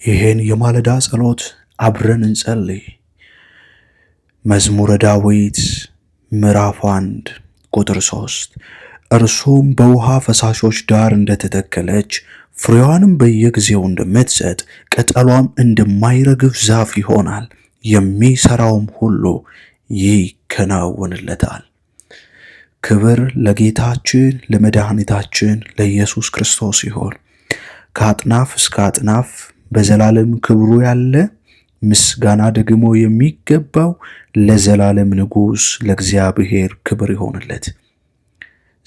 ይህን የማለዳ ጸሎት አብረን እንጸልይ። መዝሙረ ዳዊት ምዕራፍ 1 ቁጥር 3 እርሱም በውሃ ፈሳሾች ዳር እንደተተከለች ፍሬዋንም በየጊዜው እንደምትሰጥ ቅጠሏም እንደማይረግፍ ዛፍ ይሆናል፣ የሚሰራውም ሁሉ ይከናወንለታል። ክብር ለጌታችን ለመድኃኒታችን ለኢየሱስ ክርስቶስ ይሁን። ከአጥናፍ እስከ አጥናፍ በዘላለም ክብሩ ያለ ምስጋና ደግሞ የሚገባው ለዘላለም ንጉሥ ለእግዚአብሔር ክብር ይሆንለት።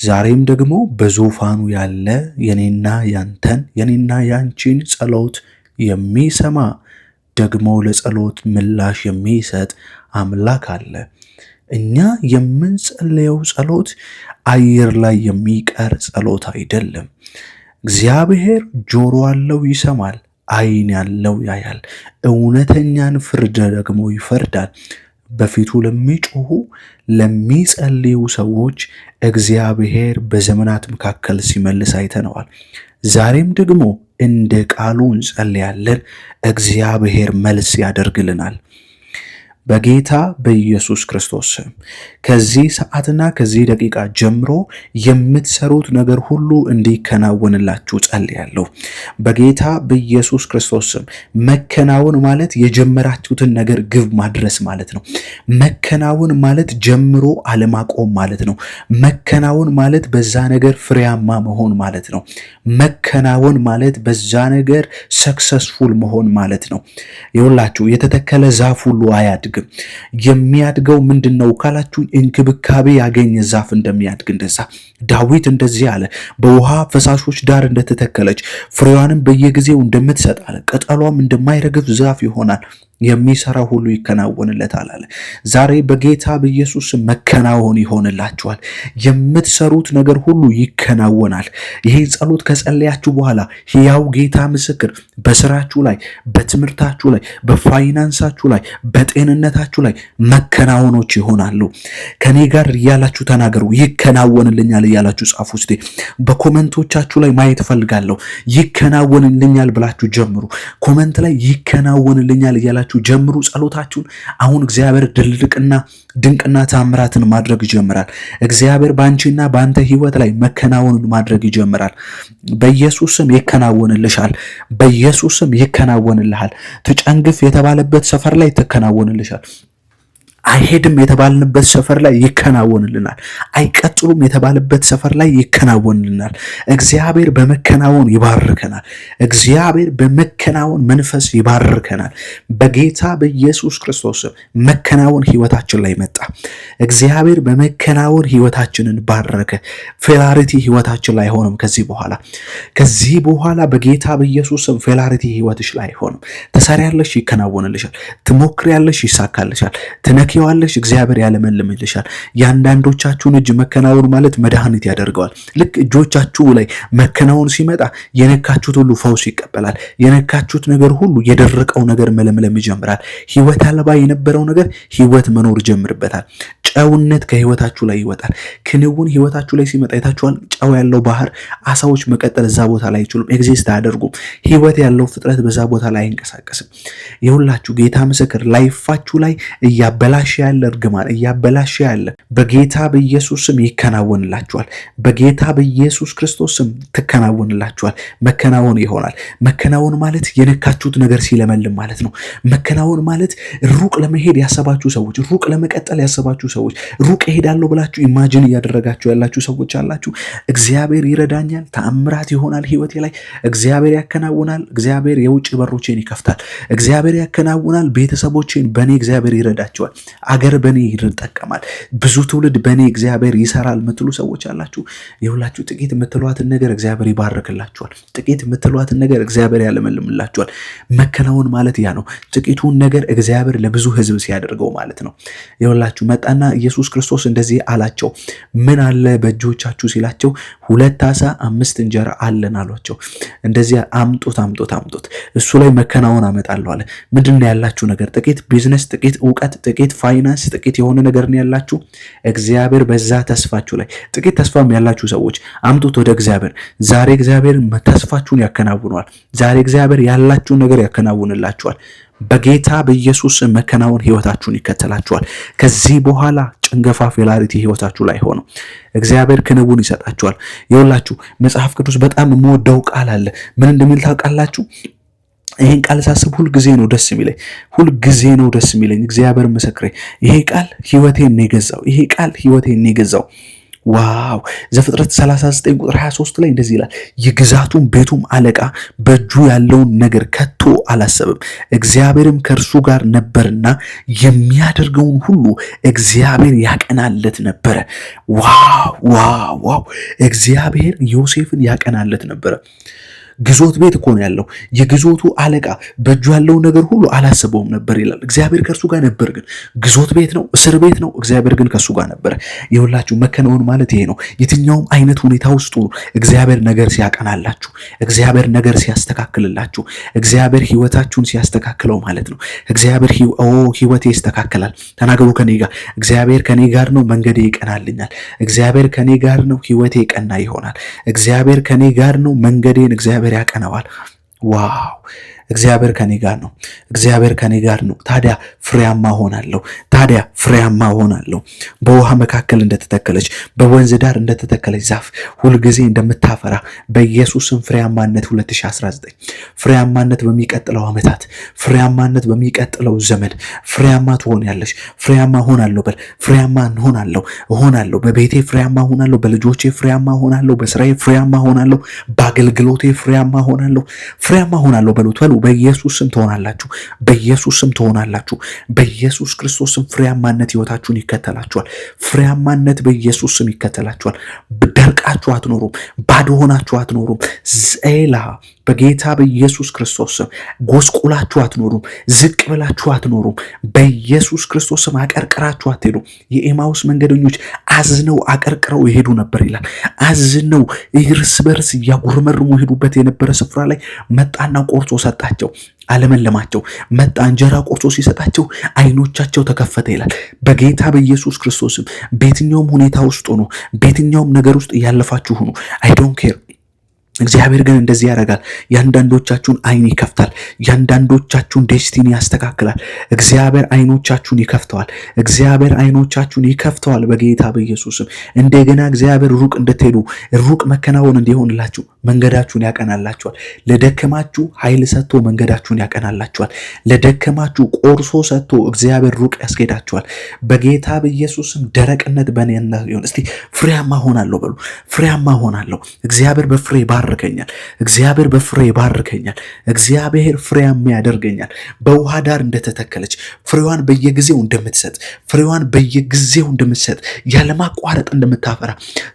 ዛሬም ደግሞ በዙፋኑ ያለ የኔና ያንተን የኔና ያንቺን ጸሎት የሚሰማ ደግሞ ለጸሎት ምላሽ የሚሰጥ አምላክ አለ። እኛ የምንጸልየው ጸሎት አየር ላይ የሚቀር ጸሎት አይደለም። እግዚአብሔር ጆሮ አለው ይሰማል፣ ዓይን ያለው ያያል፣ እውነተኛን ፍርድ ደግሞ ይፈርዳል። በፊቱ ለሚጮሁ ለሚጸልዩ ሰዎች እግዚአብሔር በዘመናት መካከል ሲመልስ አይተነዋል። ዛሬም ደግሞ እንደ ቃሉ እንጸልያለን፣ እግዚአብሔር መልስ ያደርግልናል። በጌታ በኢየሱስ ክርስቶስ ስም ከዚህ ሰዓትና ከዚህ ደቂቃ ጀምሮ የምትሰሩት ነገር ሁሉ እንዲከናወንላችሁ ጸልያለሁ። በጌታ በኢየሱስ ክርስቶስ ስም መከናወን ማለት የጀመራችሁትን ነገር ግብ ማድረስ ማለት ነው። መከናወን ማለት ጀምሮ አለማቆም ማለት ነው። መከናወን ማለት በዛ ነገር ፍሬያማ መሆን ማለት ነው። መከናወን ማለት በዛ ነገር ሰክሰስፉል መሆን ማለት ነው። ይኸውላችሁ የተተከለ ዛፍ ሁሉ አያድግም። የሚያድገው ምንድነው ካላችሁ እንክብካቤ ያገኘ ዛፍ እንደሚያድግ እንደዛ ዳዊት እንደዚህ አለ፣ በውሃ ፈሳሾች ዳር እንደተተከለች ፍሬዋንም በየጊዜው እንደምትሰጥ አለ፣ ቅጠሏም እንደማይረግፍ ዛፍ ይሆናል፣ የሚሰራ ሁሉ ይከናወንለታል አለ። ዛሬ በጌታ በኢየሱስ መከናወን ይሆንላችኋል። የምትሰሩት ነገር ሁሉ ይከናወናል። ይሄን ጸሎት ከጸለያችሁ በኋላ ሕያው ጌታ ምስክር በስራችሁ ላይ፣ በትምህርታችሁ ላይ፣ በፋይናንሳችሁ ላይ፣ በጤንነታችሁ ላይ መከናወኖች ይሆናሉ። ከኔ ጋር እያላችሁ ተናገሩ። ይከናወንልኛል እያላችሁ ጻፉ። እስቲ በኮመንቶቻችሁ ላይ ማየት እፈልጋለሁ። ይከናወንልኛል ብላችሁ ጀምሩ። ኮመንት ላይ ይከናወንልኛል እያላችሁ ጀምሩ ጸሎታችሁን። አሁን እግዚአብሔር ድንቅና ታምራትን ማድረግ ይጀምራል። እግዚአብሔር ባንቺና ባንተ ህይወት ላይ መከናወንን ማድረግ ይጀምራል። በኢየሱስም ይከናወንልሻል። በኢየሱስም ይከናወንልሃል። ትጨንግፍ የተባለበት ሰፈር ላይ ትከናወንልሻል። አይሄድም የተባልንበት ሰፈር ላይ ይከናወንልናል። አይቀጥሉም የተባለበት ሰፈር ላይ ይከናወንልናል። እግዚአብሔር በመከናወን ይባርከናል። እግዚአብሔር በመከናወን መንፈስ ይባርከናል። በጌታ በኢየሱስ ክርስቶስ መከናወን ህይወታችን ላይ መጣ። እግዚአብሔር በመከናወን ህይወታችንን ባረከ። ፌላሪቲ ህይወታችን ላይ አይሆንም። ከዚህ በኋላ በጌታ በኢየሱስም ፌላሪቲ ህይወትሽ ላይ አይሆንም። ትሰሪያለሽ፣ ይከናወንልሻል። ትሞክሪያለሽ፣ ይሳካልሻል። ትነኪዋለሽ፣ እግዚአብሔር ያለመልምልሻል። የአንዳንዶቻችሁን እጅ መከናወን ማለት መድኃኒት ያደርገዋል። ልክ እጆቻችሁ ላይ መከናወን ሲመጣ የነካችሁት ሁሉ ፈውስ ይቀበላል። የነካችሁት ነገር ሁሉ የደረቀው ነገር መለምለም ይጀምራል። ህይወት አልባ የነበረው ነገር ህይወት መኖር ይጀምርበታል። ጨውነት ከህይወታችሁ ላይ ይወጣል። ክንውን ህይወታችሁ ላይ ሲመጣ አይታችኋል። ጨው ያለው ባህር አሳዎች መቀጠል እዛ ቦታ ላይ አይችሉም፣ ኤግዚስት አያደርጉም። ህይወት ያለው ፍጥረት በዛ ቦታ ላይ አይንቀሳቀስም። ይኸውላችሁ ጌታ ምስክር ላይፋችሁ ላይ እያበላሸ ያለ እርግማን እያበላሸ ያለ በጌታ በኢየሱስ ስም ይከናወንላችኋል። በጌታ በኢየሱስ ክርስቶስ ስም ትከናወንላችኋል። መከናወን ይሆናል። መከናወን ማለት የነካችሁት ነገር ሲለመልም ማለት ነው። መከናወን ማለት ሩቅ ለመሄድ ያሰባችሁ ሰዎች፣ ሩቅ ለመቀጠል ያሰባችሁ ሰዎች፣ ሩቅ እሄዳለሁ ብላችሁ ኢማጂን እያደረጋችሁ ያላችሁ ሰዎች አላችሁ። እግዚአብሔር ይረዳኛል፣ ተአምራት ይሆናል ህይወቴ ላይ፣ እግዚአብሔር ያከናውናል፣ እግዚአብሔር የውጭ በሮቼን ይከፍታል፣ እግዚአብሔር ያከናውናል፣ ቤተሰቦቼን በእኔ እግዚአብሔር ይረዳቸዋል፣ አገር በእኔ ይጠቀማል፣ ብዙ ትውልድ በእኔ እግዚአብሔር ይሰራል ምትሉ ሰዎች አላችሁ። ይሁላችሁ ጥቂት የምትሏትን ነገር እግዚአብሔር ይባርክላችኋል። ጥቂት የምትሏትን ነገር እግዚአብሔር ያለመልምላችኋል። መከናወን ማለት ያ ነው። ጥቂቱን ነገር እግዚአብሔር ለብዙ ህዝብ ሲያደርገው ማለት ነው። ይሁላችሁ መጣና ኢየሱስ ክርስቶስ እንደዚህ አላቸው። ምን አለ በእጆቻችሁ ሲላቸው 2 ዓሣ 5 እንጀራ አለን አሏቸው። እንደዚህ አምጡት፣ እሱ ላይ መከናወን አመጣለሁ አለ። ምንድነው ያላችሁ ነገር? ጥቂት ቢዝነስ፣ ጥቂት እውቀት፣ ጥቂት ፋይናንስ ጥቂት የሆነ ነገር ነው ያላችሁ፣ እግዚአብሔር በዛ ተስፋችሁ ላይ ጥቂት ተስፋም ያላችሁ ሰዎች አምጡት ወደ እግዚአብሔር። ዛሬ እግዚአብሔር ተስፋችሁን ያከናውነዋል። ዛሬ እግዚአብሔር ያላችሁን ነገር ያከናውንላችኋል። በጌታ በኢየሱስ መከናወን ህይወታችሁን ይከተላችኋል። ከዚህ በኋላ ጭንገፋ ፌላሪቲ ህይወታችሁ ላይ ሆኖ እግዚአብሔር ክንውን ይሰጣችኋል። ይኸውላችሁ መጽሐፍ ቅዱስ በጣም የምወደው ቃል አለ። ምን እንደሚል ታውቃላችሁ? ይሄን ቃል ሳስብ ሁልጊዜ ነው ደስ የሚለኝ፣ ሁልጊዜ ነው ደስ የሚለኝ። እግዚአብሔር ምስክሬ፣ ይሄ ቃል ህይወቴን ነው የገዛው። ይሄ ቃል ህይወቴን ነው የገዛው። ዋው! ዘፍጥረት 39 ቁጥር 23 ላይ እንደዚህ ይላል፣ የግዛቱም ቤቱም አለቃ በእጁ ያለውን ነገር ከቶ አላሰብም፣ እግዚአብሔርም ከእርሱ ጋር ነበርና የሚያደርገውን ሁሉ እግዚአብሔር ያቀናለት ነበረ። ዋው ዋው ዋው! እግዚአብሔር ዮሴፍን ያቀናለት ነበረ። ግዞት ቤት እኮ ነው ያለው። የግዞቱ አለቃ በእጁ ያለውን ነገር ሁሉ አላሰበውም ነበር ይላል። እግዚአብሔር ከእርሱ ጋር ነበር። ግን ግዞት ቤት ነው፣ እስር ቤት ነው። እግዚአብሔር ግን ከእሱ ጋር ነበረ። የሁላችሁ መከናወን ማለት ይሄ ነው። የትኛውም አይነት ሁኔታ ውስጥ እግዚአብሔር ነገር ሲያቀናላችሁ፣ እግዚአብሔር ነገር ሲያስተካክልላችሁ፣ እግዚአብሔር ህይወታችሁን ሲያስተካክለው ማለት ነው። እግዚአብሔር ህይወቴ ይስተካከላል። ተናገሩ ከኔ ጋር። እግዚአብሔር ከኔ ጋር ነው፣ መንገዴ ይቀናልኛል። እግዚአብሔር ከኔ ጋር ነው፣ ህይወቴ ቀና ይሆናል። እግዚአብሔር ከኔ ጋር ነው፣ መንገዴን እግዚአብሔር ያቀናዋል። ዋው! እግዚአብሔር ከኔ ጋር ነው። እግዚአብሔር ከኔ ጋር ነው። ታዲያ ፍሬያማ ሆናለሁ። ታዲያ ፍሬያማ ሆናለሁ። በውሃ መካከል እንደተተከለች በወንዝ ዳር እንደተተከለች ዛፍ ሁልጊዜ እንደምታፈራ በኢየሱስም ፍሬያማነት 2019 ፍሬያማነት በሚቀጥለው ዓመታት ፍሬያማነት በሚቀጥለው ዘመን ፍሬያማ ትሆኛለሽ። ፍሬያማ ሆናለሁ በል። ፍሬያማ እሆናለሁ። በቤቴ ፍሬያማ ሆናለሁ። በልጆቼ ፍሬያማ ሆናለሁ። በስራዬ ፍሬያማ ሆናለሁ። በአገልግሎቴ ፍሬያማ ሆናለሁ በሉት። በኢየሱስ ስም ትሆናላችሁ። በኢየሱስ ስም ትሆናላችሁ። በኢየሱስ ክርስቶስ ስም ፍሬያማነት ህይወታችሁን ይከተላችኋል። ፍሬያማነት በኢየሱስ ስም ይከተላችኋል። ደርቃችሁ አትኖሩም። ባዶ ሆናችሁ አትኖሩም። ዜላ በጌታ በኢየሱስ ክርስቶስ ስም ጎስቁላችሁ አትኖሩም። ዝቅ ብላችሁ አትኖሩም። በኢየሱስ ክርስቶስ ስም አቀርቅራችሁ አትሄዱ። የኤማውስ መንገደኞች አዝነው አቀርቅረው ይሄዱ ነበር ይላል። አዝነው እርስ በርስ እያጉረመርሙ ሄዱበት የነበረ ስፍራ ላይ መጣና ቆርጦ ሰጣቸው፣ አለመለማቸው። መጣ እንጀራ ቆርጦ ሲሰጣቸው አይኖቻቸው ተከፈተ ይላል። በጌታ በኢየሱስ ክርስቶስም በየትኛውም ሁኔታ ውስጥ ሆኖ በየትኛውም ነገር ውስጥ እያለፋችሁ ሆኖ አይ ዶንት ኬር እግዚአብሔር ግን እንደዚህ ያደርጋል። ያንዳንዶቻችሁን አይን ይከፍታል። ያንዳንዶቻችሁን ዴስቲኒ ያስተካክላል። እግዚአብሔር አይኖቻችሁን ይከፍተዋል። እግዚአብሔር አይኖቻችሁን ይከፍተዋል በጌታ በኢየሱስም። እንደገና እግዚአብሔር ሩቅ እንድትሄዱ ሩቅ መከናወን እንዲሆንላችሁ መንገዳችሁን ያቀናላችኋል። ለደከማችሁ ኃይል ሰጥቶ መንገዳችሁን ያቀናላችኋል። ለደከማችሁ ቆርሶ ሰጥቶ እግዚአብሔር ሩቅ ያስኬዳችኋል በጌታ በኢየሱስም። ደረቅነት በእኔና ይሁን። እስቲ ፍሬያማ ሆናለሁ በሉ። ፍሬያማ ሆናለሁ። እግዚአብሔር በፍሬ ይባርከኛል። እግዚአብሔር በፍሬ ይባርከኛል። እግዚአብሔር ፍሬያማ ያደርገኛል። በውሃ ዳር እንደተተከለች ፍሬዋን በየጊዜው እንደምትሰጥ ያለማቋረጥ እንደምታፈራ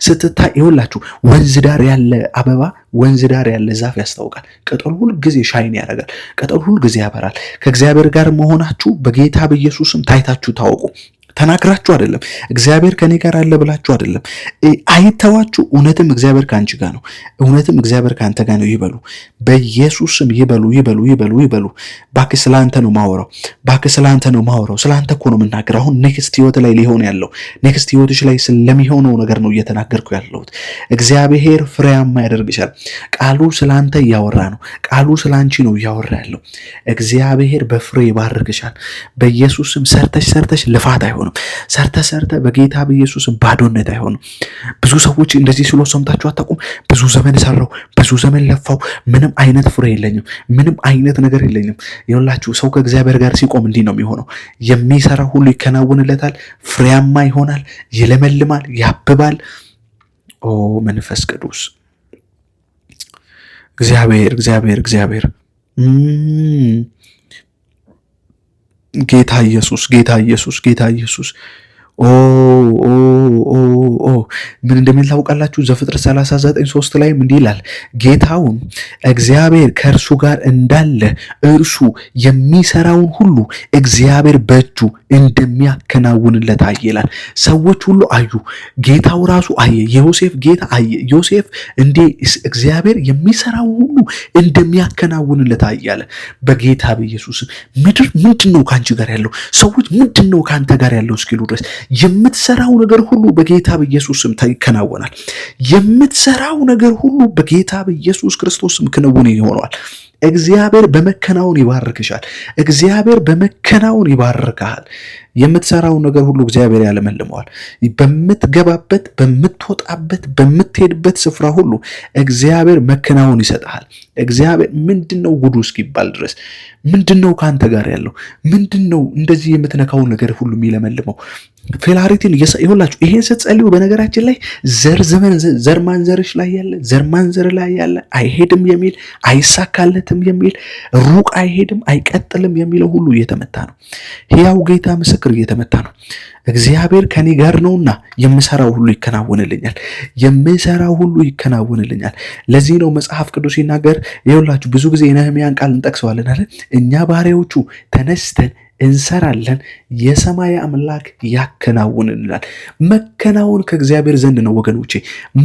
ስትታይ ይኸውላችሁ፣ ወንዝ ዳር ያለ አበባ ወንዝ ዳር ያለ ዛፍ ያስታውቃል። ቅጠሉ ሁል ጊዜ ሻይን ያደርጋል። ቅጠሉ ሁል ጊዜ ያበራል። ከእግዚአብሔር ጋር መሆናችሁ በጌታ በኢየሱስም ታይታችሁ ታወቁ። ተናግራችሁ አይደለም፣ እግዚአብሔር ከኔ ጋር አለ ብላችሁ አይደለም። አይተዋችሁ። እውነትም እግዚአብሔር ከአንቺ ጋር ነው፣ እውነትም እግዚአብሔር ከአንተ ጋር ነው ይበሉ። በኢየሱስም ይበሉ። ባክ ስላንተ ነው ማወራው። ስላንተ እኮ ነው የምናገር። አሁን ኔክስት ህይወት ላይ ሊሆን ያለው ኔክስት ህይወትሽ ላይ ስለሚሆነው ነገር ነው እየተናገርኩ ያለሁት። እግዚአብሔር ፍሬያማ ያደርግሻል። ቃሉ ስላንተ እያወራ ነው። ቃሉ ስላንቺ ነው እያወራ ያለው። እግዚአብሔር በፍሬ ይባርክሻል። በኢየሱስም ሰርተሽ ልፋት አይሆንም። ሰርተ በጌታ በኢየሱስም ባዶነት አይሆንም። ብዙ ሰዎች እንደዚህ ስሎ ሰምታችሁ አታውቁም? ብዙ ዘመን ሰራው፣ ብዙ ዘመን ለፋው፣ ምንም አይነት ፍሬ የለኝም፣ ምንም አይነት ነገር የለኝም። ይኸውላችሁ ሰው ከእግዚአብሔር ጋር ሲቆም እንዲህ ነው የሚሆነው። የሚሰራ ሁሉ ይከናወንለታል፣ ፍሬያማ ይሆናል፣ ይለመልማል፣ ያብባል። ኦ መንፈስ ቅዱስ እግዚአብሔር ጌታ ኢየሱስ ምን እንደሚል ታውቃላችሁ? ዘፍጥረት 39:3 ላይም እንዲህ ይላል፣ ጌታውም እግዚአብሔር ከእርሱ ጋር እንዳለ እርሱ የሚሰራውን ሁሉ እግዚአብሔር በእጁ እንደሚያከናውንለት አየ ይላል። ሰዎች ሁሉ አዩ፣ ጌታው ራሱ አየ፣ የዮሴፍ ጌታ አየ። ዮሴፍ እንዴ እግዚአብሔር የሚሰራውን ሁሉ እንደሚያከናውንለት አየ አለ። በጌታ በኢየሱስ ምድር ምንድነው ካንቺ ጋር ያለው? ሰዎች ምንድነው ካንተ ጋር ያለው እስኪሉ ድረስ የምትሰራው ነገር ሁሉ በጌታ በኢየሱስ ስም ይከናወናል። የምትሰራው ነገር ሁሉ በጌታ በኢየሱስ ክርስቶስ ስም ክንውን ይሆናል። እግዚአብሔር በመከናወን ይባርክሻል። እግዚአብሔር በመከናወን ይባርካል። የምትሰራው ነገር ሁሉ እግዚአብሔር ያለመልመዋል። በምትገባበት፣ በምትወጣበት፣ በምትሄድበት ስፍራ ሁሉ እግዚአብሔር መከናወን ይሰጣል። እግዚአብሔር ምንድነው ጉዱ እስኪባል ድረስ ምንድነው ካንተ ጋር ያለው? ምንድነው እንደዚህ የምትነካው ነገር ሁሉ የሚለመልመው? ፌላሪቲን ይሁላችሁ። ይሄን ስትጸልዩ በነገራችን ላይ ዘር ማንዘርሽ ላይ ያለ ዘር ማንዘር ላይ ያለ አይሄድም የሚል አይሳካለትም የሚል ሩቅ አይሄድም አይቀጥልም የሚለው ሁሉ እየተመታ ነው። ሕያው ጌታ ምስክር እየተመታ ነው። እግዚአብሔር ከኔ ጋር ነውና የምሰራው ሁሉ ይከናወንልኛል። የምሰራው ሁሉ ይከናወንልኛል። ለዚህ ነው መጽሐፍ ቅዱስ ሲናገር ይሁላችሁ ብዙ ጊዜ የነህምያን ቃል እንጠቅሰዋለን አይደል? እኛ ባሪያዎቹ ተነስተን እንሰራለን፣ የሰማይ አምላክ ያከናውንልናል። መከናወን ከእግዚአብሔር ዘንድ ነው ወገኖቼ።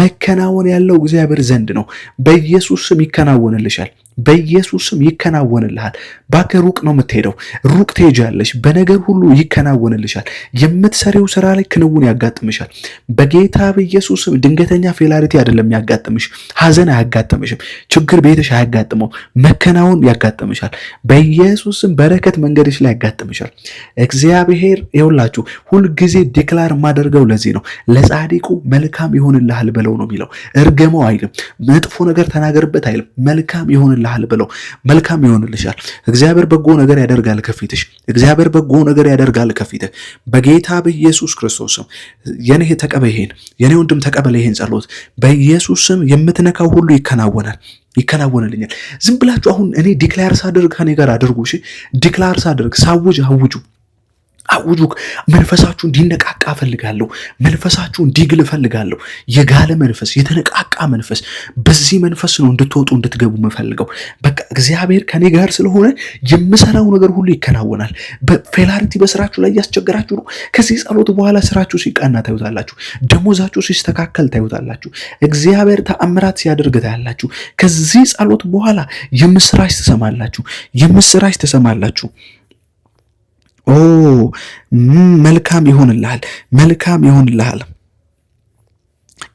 መከናወን ያለው እግዚአብሔር ዘንድ ነው። በኢየሱስ ስም ይከናወንልሻል። በኢየሱስ ስም ይከናወንልሃል። ባከ ሩቅ ነው የምትሄደው፣ ሩቅ ትሄጃለሽ። በነገር ሁሉ ይከናወንልሻል። የምትሰሪው ስራ ላይ ክንውን ያጋጥምሻል። በጌታ በኢየሱስ ስም ድንገተኛ ፌላሪቲ አይደለም ያጋጥምሽ። ሐዘን አያጋጥምሽም። ችግር ቤትሽ አያጋጥመው። መከናወን ያጋጥምሻል። በኢየሱስ ስም በረከት መንገድሽ ላይ ያጋጥምሻል። እግዚአብሔር ይኸውላችሁ ሁልጊዜ ዲክላር የማደርገው ለዚህ ነው። ለጻድቁ መልካም ይሆንልሃል በለው ነው የሚለው። እርገመው አይልም። መጥፎ ነገር ተናገርበት አይልም። መልካም ይሆንልሃል ብለው። መልካም ይሆንልሻል። እግዚአብሔር በጎ ነገር ያደርጋል ከፊትሽ። እግዚአብሔር በጎ ነገር ያደርጋል ከፊትህ በጌታ በኢየሱስ ክርስቶስ ስም። የኔ ተቀበል ይሄን፣ የኔ ወንድም ተቀበል ይሄን ጸሎት በኢየሱስ ስም። የምትነካው ሁሉ ይከናወናል፣ ይከናወንልኛል። ዝም ብላችሁ አሁን እኔ ዲክላር ሳደርግ ከኔ ጋር አድርጉ። እሺ ዲክላር ሳደርግ ሳውጅ አውጁ። መንፈሳችሁ እንዲነቃቃ እፈልጋለሁ። መንፈሳችሁ እንዲግል እፈልጋለሁ። የጋለ መንፈስ፣ የተነቃቃ መንፈስ፣ በዚህ መንፈስ ነው እንድትወጡ እንድትገቡ የምፈልገው። በቃ እግዚአብሔር ከኔ ጋር ስለሆነ የምሰራው ነገር ሁሉ ይከናወናል። በፌላሪቲ በስራችሁ ላይ ያስቸገራችሁ ነው። ከዚህ ጸሎት በኋላ ስራችሁ ሲቃና ታዩታላችሁ። ደሞዛችሁ ሲስተካከል ታዩታላችሁ። እግዚአብሔር ተአምራት ሲያደርግ ታያላችሁ። ከዚህ ጸሎት በኋላ የምስራች ትሰማላችሁ። የምስራች ትሰማላችሁ። መልካም ይሆንልሃል፣ መልካም ይሆንልሃል።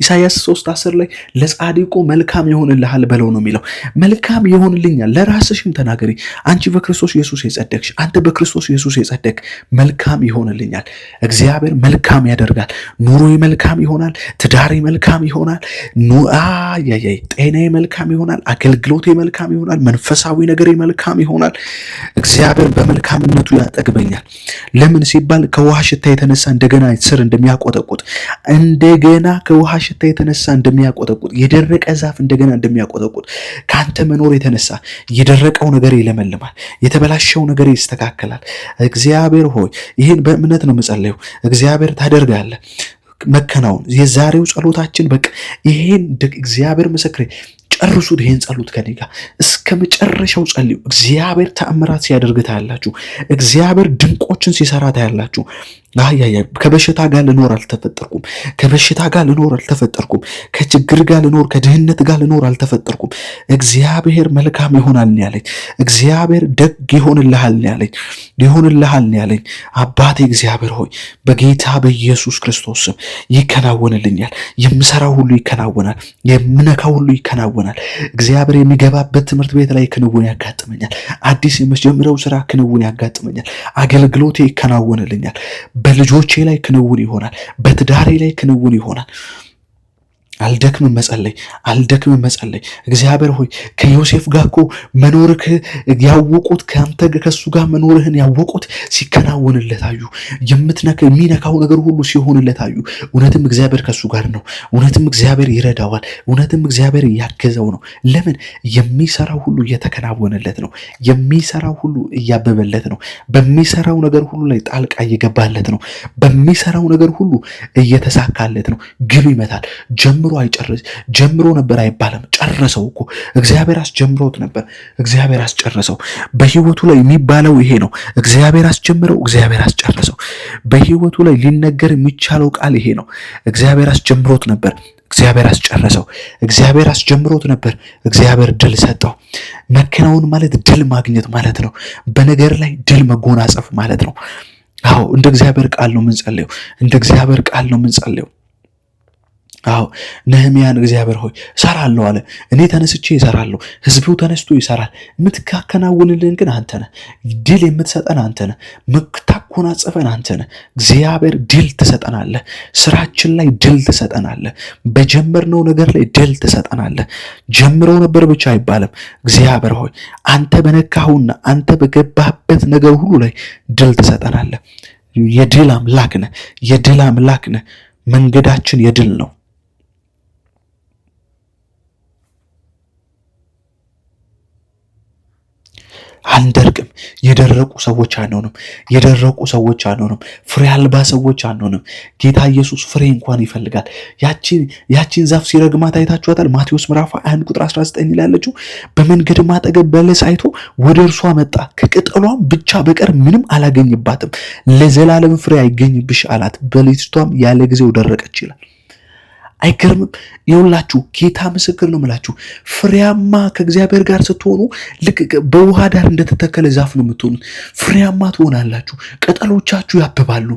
ኢሳይያስ 3:10 ላይ ለጻድቁ መልካም ይሆንልሃል በለው ነው የሚለው። መልካም ይሆንልኛል። ለራስሽም ተናገሪ። አንቺ በክርስቶስ ኢየሱስ የጸደቅሽ፣ አንተ በክርስቶስ ኢየሱስ የጸደቅ መልካም ይሆንልኛል። እግዚአብሔር መልካም ያደርጋል። ኑሮዬ መልካም ይሆናል። ትዳሬ መልካም ይሆናል። ጤናዬ መልካም ይሆናል። አገልግሎቴ መልካም ይሆናል። መንፈሳዊ ነገሬ መልካም ይሆናል። እግዚአብሔር በመልካምነቱ ያጠግበኛል። ለምን ሲባል ከውሃ ሽታ የተነሳ እንደገና ስር እንደሚያቆጠቁጥ እንደገና ከውሃ ሽታ የተነሳ እንደሚያቆጠቁጥ የደረቀ ዛፍ እንደገና እንደሚያቆጠቁጥ ከአንተ መኖር የተነሳ የደረቀው ነገር ይለመልማል። የተበላሸው ነገር ይስተካከላል። እግዚአብሔር ሆይ ይህን በእምነት ነው የምጸለየው። እግዚአብሔር ታደርጋለህ መከናወን። የዛሬው ጸሎታችን በቃ ይሄን እግዚአብሔር ምስክሬ ጨርሱት። ይሄን ጸሎት ከኔ ጋር እስከ መጨረሻው ጸልዩ። እግዚአብሔር ተአምራት ሲያደርግ ታያላችሁ። እግዚአብሔር ድንቆችን ሲሰራ ታያላችሁ። ከበሽታ ጋር ልኖር አልተፈጠርኩም። ከበሽታ ጋር ልኖር አልተፈጠርኩም። ከችግር ጋር ልኖር፣ ከድህነት ጋር ልኖር አልተፈጠርኩም። እግዚአብሔር መልካም ይሆናል ያለኝ፣ እግዚአብሔር ደግ ይሆንልሃል ያለኝ፣ ይሆንልሃል ያለኝ አባቴ እግዚአብሔር ሆይ በጌታ በኢየሱስ ክርስቶስ ስም ይከናወንልኛል። የምሰራው ሁሉ ይከናወናል። የምነካው ሁሉ ይከናወናል። እግዚአብሔር የሚገባበት ትምህርት ቤት ላይ ክንውን ያጋጥመኛል። አዲስ የመጀመሪያው ስራ ክንውን ያጋጥመኛል። አገልግሎቴ ይከናወንልኛል። በልጆቼ ላይ ክንውን ይሆናል። በትዳሬ ላይ ክንውን ይሆናል። አልደክምም መጸለይ። እግዚአብሔር ሆይ ከዮሴፍ ጋር እኮ መኖርክ ያወቁት ከሱ ጋር መኖርህን ያወቁት ሲከናወንለት አዩ። የሚነካው ነገር ሁሉ ሲሆንለት አዩ። እውነትም እግዚአብሔር ከሱ ጋር ነው። እውነትም እግዚአብሔር ይረዳዋል። እውነትም እግዚአብሔር እያገዘው ነው። ለምን? የሚሰራው ሁሉ እየተከናወነለት ነው። የሚሰራው ሁሉ እያበበለት ነው። በሚሰራው ነገር ሁሉ ላይ ጣልቃ እየገባለት ነው። በሚሰራው ነገር ሁሉ እየተሳካለት ነው። ግብ ይመታል። ጀምሮ ነበር አይባልም፣ ጨረሰው እኮ። እግዚአብሔር አስጀምሮት ነበር፣ እግዚአብሔር አስጨረሰው። በህይወቱ ላይ የሚባለው ይሄ ነው። እግዚአብሔር አስጀምረው፣ እግዚአብሔር አስጨረሰው። በህይወቱ ላይ ሊነገር የሚቻለው ቃል ይሄ ነው። እግዚአብሔር አስጀምሮት ነበር፣ እግዚአብሔር አስጨረሰው። እግዚአብሔር አስጀምሮት ነበር፣ እግዚአብሔር ድል ሰጠው። መከናወን ማለት ድል ማግኘት ማለት ነው። በነገር ላይ ድል መጎናጸፍ ማለት ነው። አዎ፣ እንደ እግዚአብሔር ቃል ነው የምንጸልየው። እንደ እግዚአብሔር ቃል ነው የምንጸልየው። አዎ፣ ነህምያን እግዚአብሔር ሆይ እሰራለሁ አለ። እኔ ተነስቼ እሰራለሁ፣ ህዝቡ ተነስቶ ይሰራል። የምትካከናውንልን ግን አንተ ነህ። ድል የምትሰጠን አንተ ነህ። የምታኮናጸፈን አንተ ነህ። እግዚአብሔር ድል ትሰጠናለህ። ስራችን ላይ ድል ትሰጠናለህ። በጀመርነው ነገር ላይ ድል ትሰጠናለህ። ጀምረው ነበር ብቻ አይባልም። እግዚአብሔር ሆይ አንተ በነካሁና አንተ በገባህበት ነገር ሁሉ ላይ ድል ትሰጠናለህ። የድል አምላክ ነህ። የድል አምላክ ነህ። መንገዳችን የድል ነው። አንደርቅም። የደረቁ ሰዎች አንሆንም። ፍሬ አልባ ሰዎች አንሆንም። ጌታ ኢየሱስ ፍሬ እንኳን ይፈልጋል። ያቺን ዛፍ ሲረግማት አይታችኋታል። ማቴዎስ ምዕራፍ 1 ቁጥር 19 ላይ ያለችው በመንገድ ማጠገብ በለስ አይቶ ወደ እርሷ መጣ፣ ከቅጠሏም ብቻ በቀር ምንም አላገኝባትም፣ ለዘላለም ፍሬ አይገኝብሽ አላት። በለሲቷም ያለ ጊዜው ደረቀች ይላል። አይገርምም? ይኸውላችሁ ጌታ ምስክር ነው የምላችሁ። ፍሬያማ ከእግዚአብሔር ጋር ስትሆኑ ልክ በውሃ ዳር እንደተተከለ ዛፍ ነው የምትሆኑት። ፍሬያማ ትሆናላችሁ። ቅጠሎቻችሁ ያብባሉ።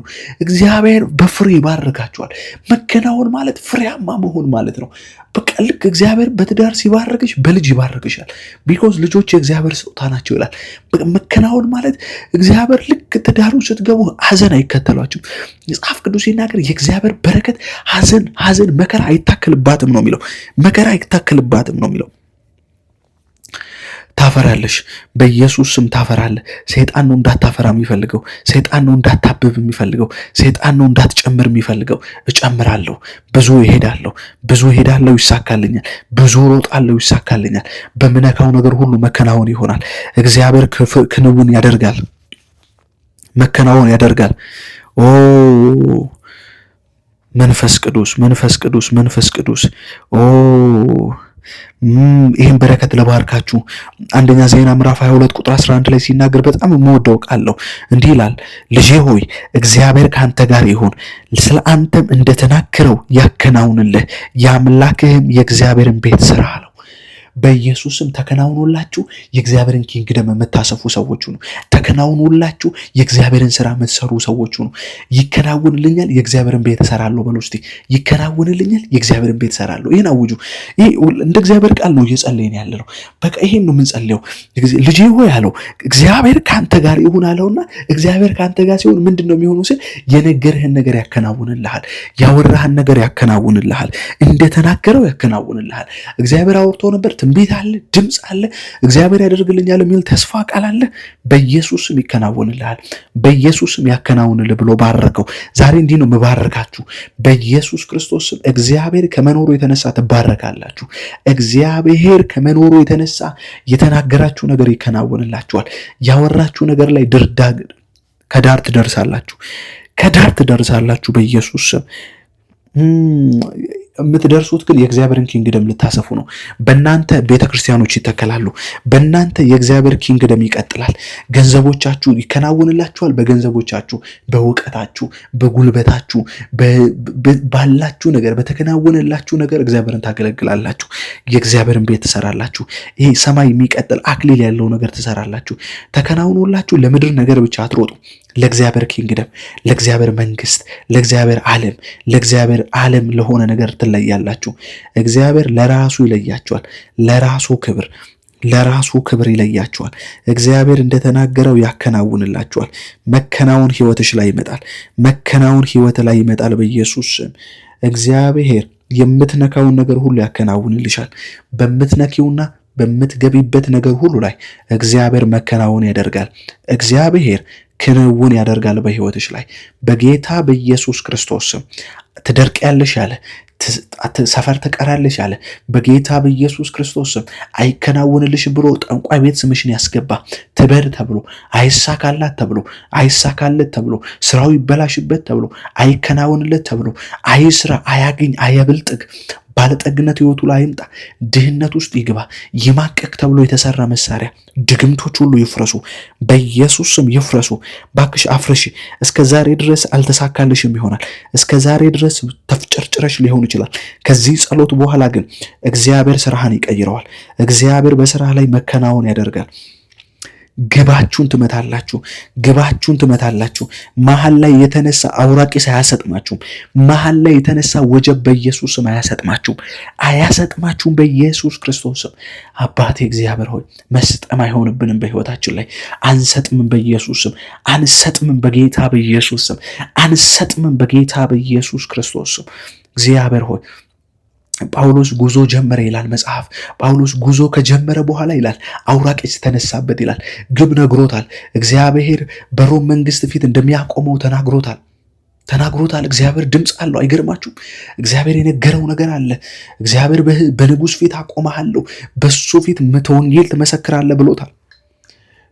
እግዚአብሔር በፍሬ ይባርካችኋል። መከናወን ማለት ፍሬያማ መሆን ማለት ነው። በቃ ልክ እግዚአብሔር በትዳር ሲባርክሽ በልጅ ይባርክሻል። ቢኮዝ ልጆች የእግዚአብሔር ስጦታ ናቸው ይላል። መከናወን ማለት እግዚአብሔር ልክ ትዳሩ ስትገቡ ሐዘን አይከተሏችሁም። መጽሐፍ ቅዱስ ሲናገር የእግዚአብሔር በረከት ሐዘን መከራ አይታከልባትም ነው የሚለው። መከራ አይታከልባትም ነው የሚለው። ታፈራለሽ። በኢየሱስ ስም ታፈራለህ። ሰይጣን ነው እንዳታፈራ የሚፈልገው። ሰይጣን ነው እንዳታብብ የሚፈልገው። ሰይጣን ነው እንዳትጨምር የሚፈልገው። እጨምራለሁ፣ ብዙ እሄዳለሁ፣ ይሳካልኛል። ብዙ ሮጣለሁ፣ ይሳካልኛል። በምነካው ነገር ሁሉ መከናወን ይሆናል። እግዚአብሔር ክንውን ያደርጋል፣ መከናወን ያደርጋል። ኦ መንፈስ ቅዱስ ኦ ይህን በረከት ለባርካችሁ። አንደኛ ዜና ምዕራፍ 22 ቁጥር 11 ላይ ሲናገር በጣም የምወደው ቃል ነው። እንዲህ ይላል፣ ልጄ ሆይ እግዚአብሔር ከአንተ ጋር ይሁን፣ ስለ አንተም እንደተናገረው ያከናውንልህ፣ የአምላክህም የእግዚአብሔርን ቤት ስራ አለው። በኢየሱስም ተከናውኖላችሁ የእግዚአብሔርን ኪንግደም የምታሰፉ ሰዎች ሁኑ። ተከናውኖላችሁ የእግዚአብሔርን ስራ የምትሰሩ ሰዎች ሁኑ። ይከናወንልኛል የእግዚአብሔርን ቤት እሰራለሁ በሉ እስቲ። ይከናወንልኛል የእግዚአብሔርን ቤት እሰራለሁ። ይሄን አውጁ። ይሄ እንደ እግዚአብሔር ቃል ነው እየጸለይን ያለ ነው። በቃ ይሄን ነው የምንጸልየው። ልጄ ሆይ አለው እግዚአብሔር ካንተ ጋር ይሁን አለውና እግዚአብሔር ካንተ ጋር ሲሆን ምንድነው የሚሆነው ሲል የነገርህን ነገር ያከናውንልሃል። ያወራህን ነገር ያከናውንልሃል። እንደተናገረው ያከናውንልሃል። እግዚአብሔር አውርቶ ነበር። ትንቢት አለ፣ ድምፅ አለ፣ እግዚአብሔር ያደርግልኛል የሚል ተስፋ ቃል አለ። በኢየሱስም ይከናወንልሃል። በኢየሱስም ያከናውንልህ ብሎ ባረከው። ዛሬ እንዲህ ነው የምባረካችሁ በኢየሱስ ክርስቶስም። እግዚአብሔር ከመኖሩ የተነሳ ትባረካላችሁ። እግዚአብሔር ከመኖሩ የተነሳ የተናገራችሁ ነገር ይከናወንላችኋል። ያወራችሁ ነገር ላይ ከዳር ትደርሳላችሁ በኢየሱስ ስም። የምትደርሱት ግን የእግዚአብሔርን ኪንግደም ልታሰፉ ነው። በእናንተ ቤተክርስቲያኖች ይተከላሉ። በእናንተ የእግዚአብሔር ኪንግደም ይቀጥላል። ገንዘቦቻችሁ ይከናወንላችኋል። በገንዘቦቻችሁ፣ በእውቀታችሁ፣ በጉልበታችሁ፣ ባላችሁ ነገር፣ በተከናወነላችሁ ነገር እግዚአብሔርን ታገለግላላችሁ። የእግዚአብሔርን ቤት ትሰራላችሁ። ይሄ ሰማይ የሚቀጥል አክሊል ያለው ነገር ትሰራላችሁ። ተከናውኖላችሁ ለምድር ነገር ብቻ አትሮጡ። ለእግዚአብሔር ኪንግደም፣ ለእግዚአብሔር መንግስት፣ ለእግዚአብሔር ዓለም ለሆነ ነገር ትለያላችሁ። እግዚአብሔር ለራሱ ይለያችኋል። ለራሱ ክብር ይለያችኋል። እግዚአብሔር እንደተናገረው ያከናውንላችኋል። መከናወን ህይወትሽ ላይ ይመጣል። መከናወን ህይወት ላይ ይመጣል በኢየሱስ ስም። እግዚአብሔር የምትነካውን ነገር ሁሉ ያከናውንልሻል። በምትነኪውና በምትገቢበት ነገር ሁሉ ላይ እግዚአብሔር መከናወን ያደርጋል። እግዚአብሔር ክንውን ያደርጋል በህይወትሽ ላይ በጌታ በኢየሱስ ክርስቶስ ስም። ትደርቂያለሽ ያለ ሰፈር ትቀራለሽ ያለ በጌታ በኢየሱስ ክርስቶስ ስም አይከናወንልሽ ብሎ ጠንቋይ ቤት ስምሽን ያስገባ ትበር ተብሎ አይሳካላት ተብሎ አይሳካለት ተብሎ ስራው ይበላሽበት ተብሎ አይከናወንለት ተብሎ አይስራ አያግኝ አያብልጥግ ባለጠግነት ህይወቱ ላይ ይምጣ፣ ድህነት ውስጥ ይግባ፣ ይማቀቅ ተብሎ የተሰራ መሳሪያ ድግምቶች ሁሉ ይፍረሱ፣ በኢየሱስ ስም ይፍረሱ። ባክሽ አፍርሽ። እስከ ዛሬ ድረስ አልተሳካልሽም ይሆናል። እስከ ዛሬ ድረስ ተፍጨርጭረሽ ሊሆን ይችላል። ከዚህ ጸሎት በኋላ ግን እግዚአብሔር ስራህን ይቀይረዋል። እግዚአብሔር በስራህ ላይ መከናወን ያደርጋል። ግባችሁን ትመታላችሁ። ግባችሁን ትመታላችሁ። መሃል ላይ የተነሳ አውራቂስ አያሰጥማችሁም። መሃል ላይ የተነሳ ወጀብ በኢየሱስ ስም አያሰጥማችሁም። አያሰጥማችሁም በኢየሱስ ክርስቶስ ስም። አባቴ እግዚአብሔር ሆይ መስጠም አይሆንብንም በህይወታችን ላይ አንሰጥምም በኢየሱስ ስም። አንሰጥምም በጌታ በኢየሱስ ስም። አንሰጥምም በጌታ በኢየሱስ ክርስቶስ ስም። እግዚአብሔር ሆይ ጳውሎስ ጉዞ ጀመረ ይላል መጽሐፍ። ጳውሎስ ጉዞ ከጀመረ በኋላ ይላል አውራቂስ ተነሳበት ይላል። ግብ ነግሮታል። እግዚአብሔር በሮም መንግስት ፊት እንደሚያቆመው ተናግሮታል። እግዚአብሔር ድምፅ አለው። አይገርማችሁም? እግዚአብሔር የነገረው ነገር አለ። እግዚአብሔር በንጉሥ ፊት አቆመሃለሁ፣ በሱ ፊት ወንጌል ትመሰክራለህ ብሎታል።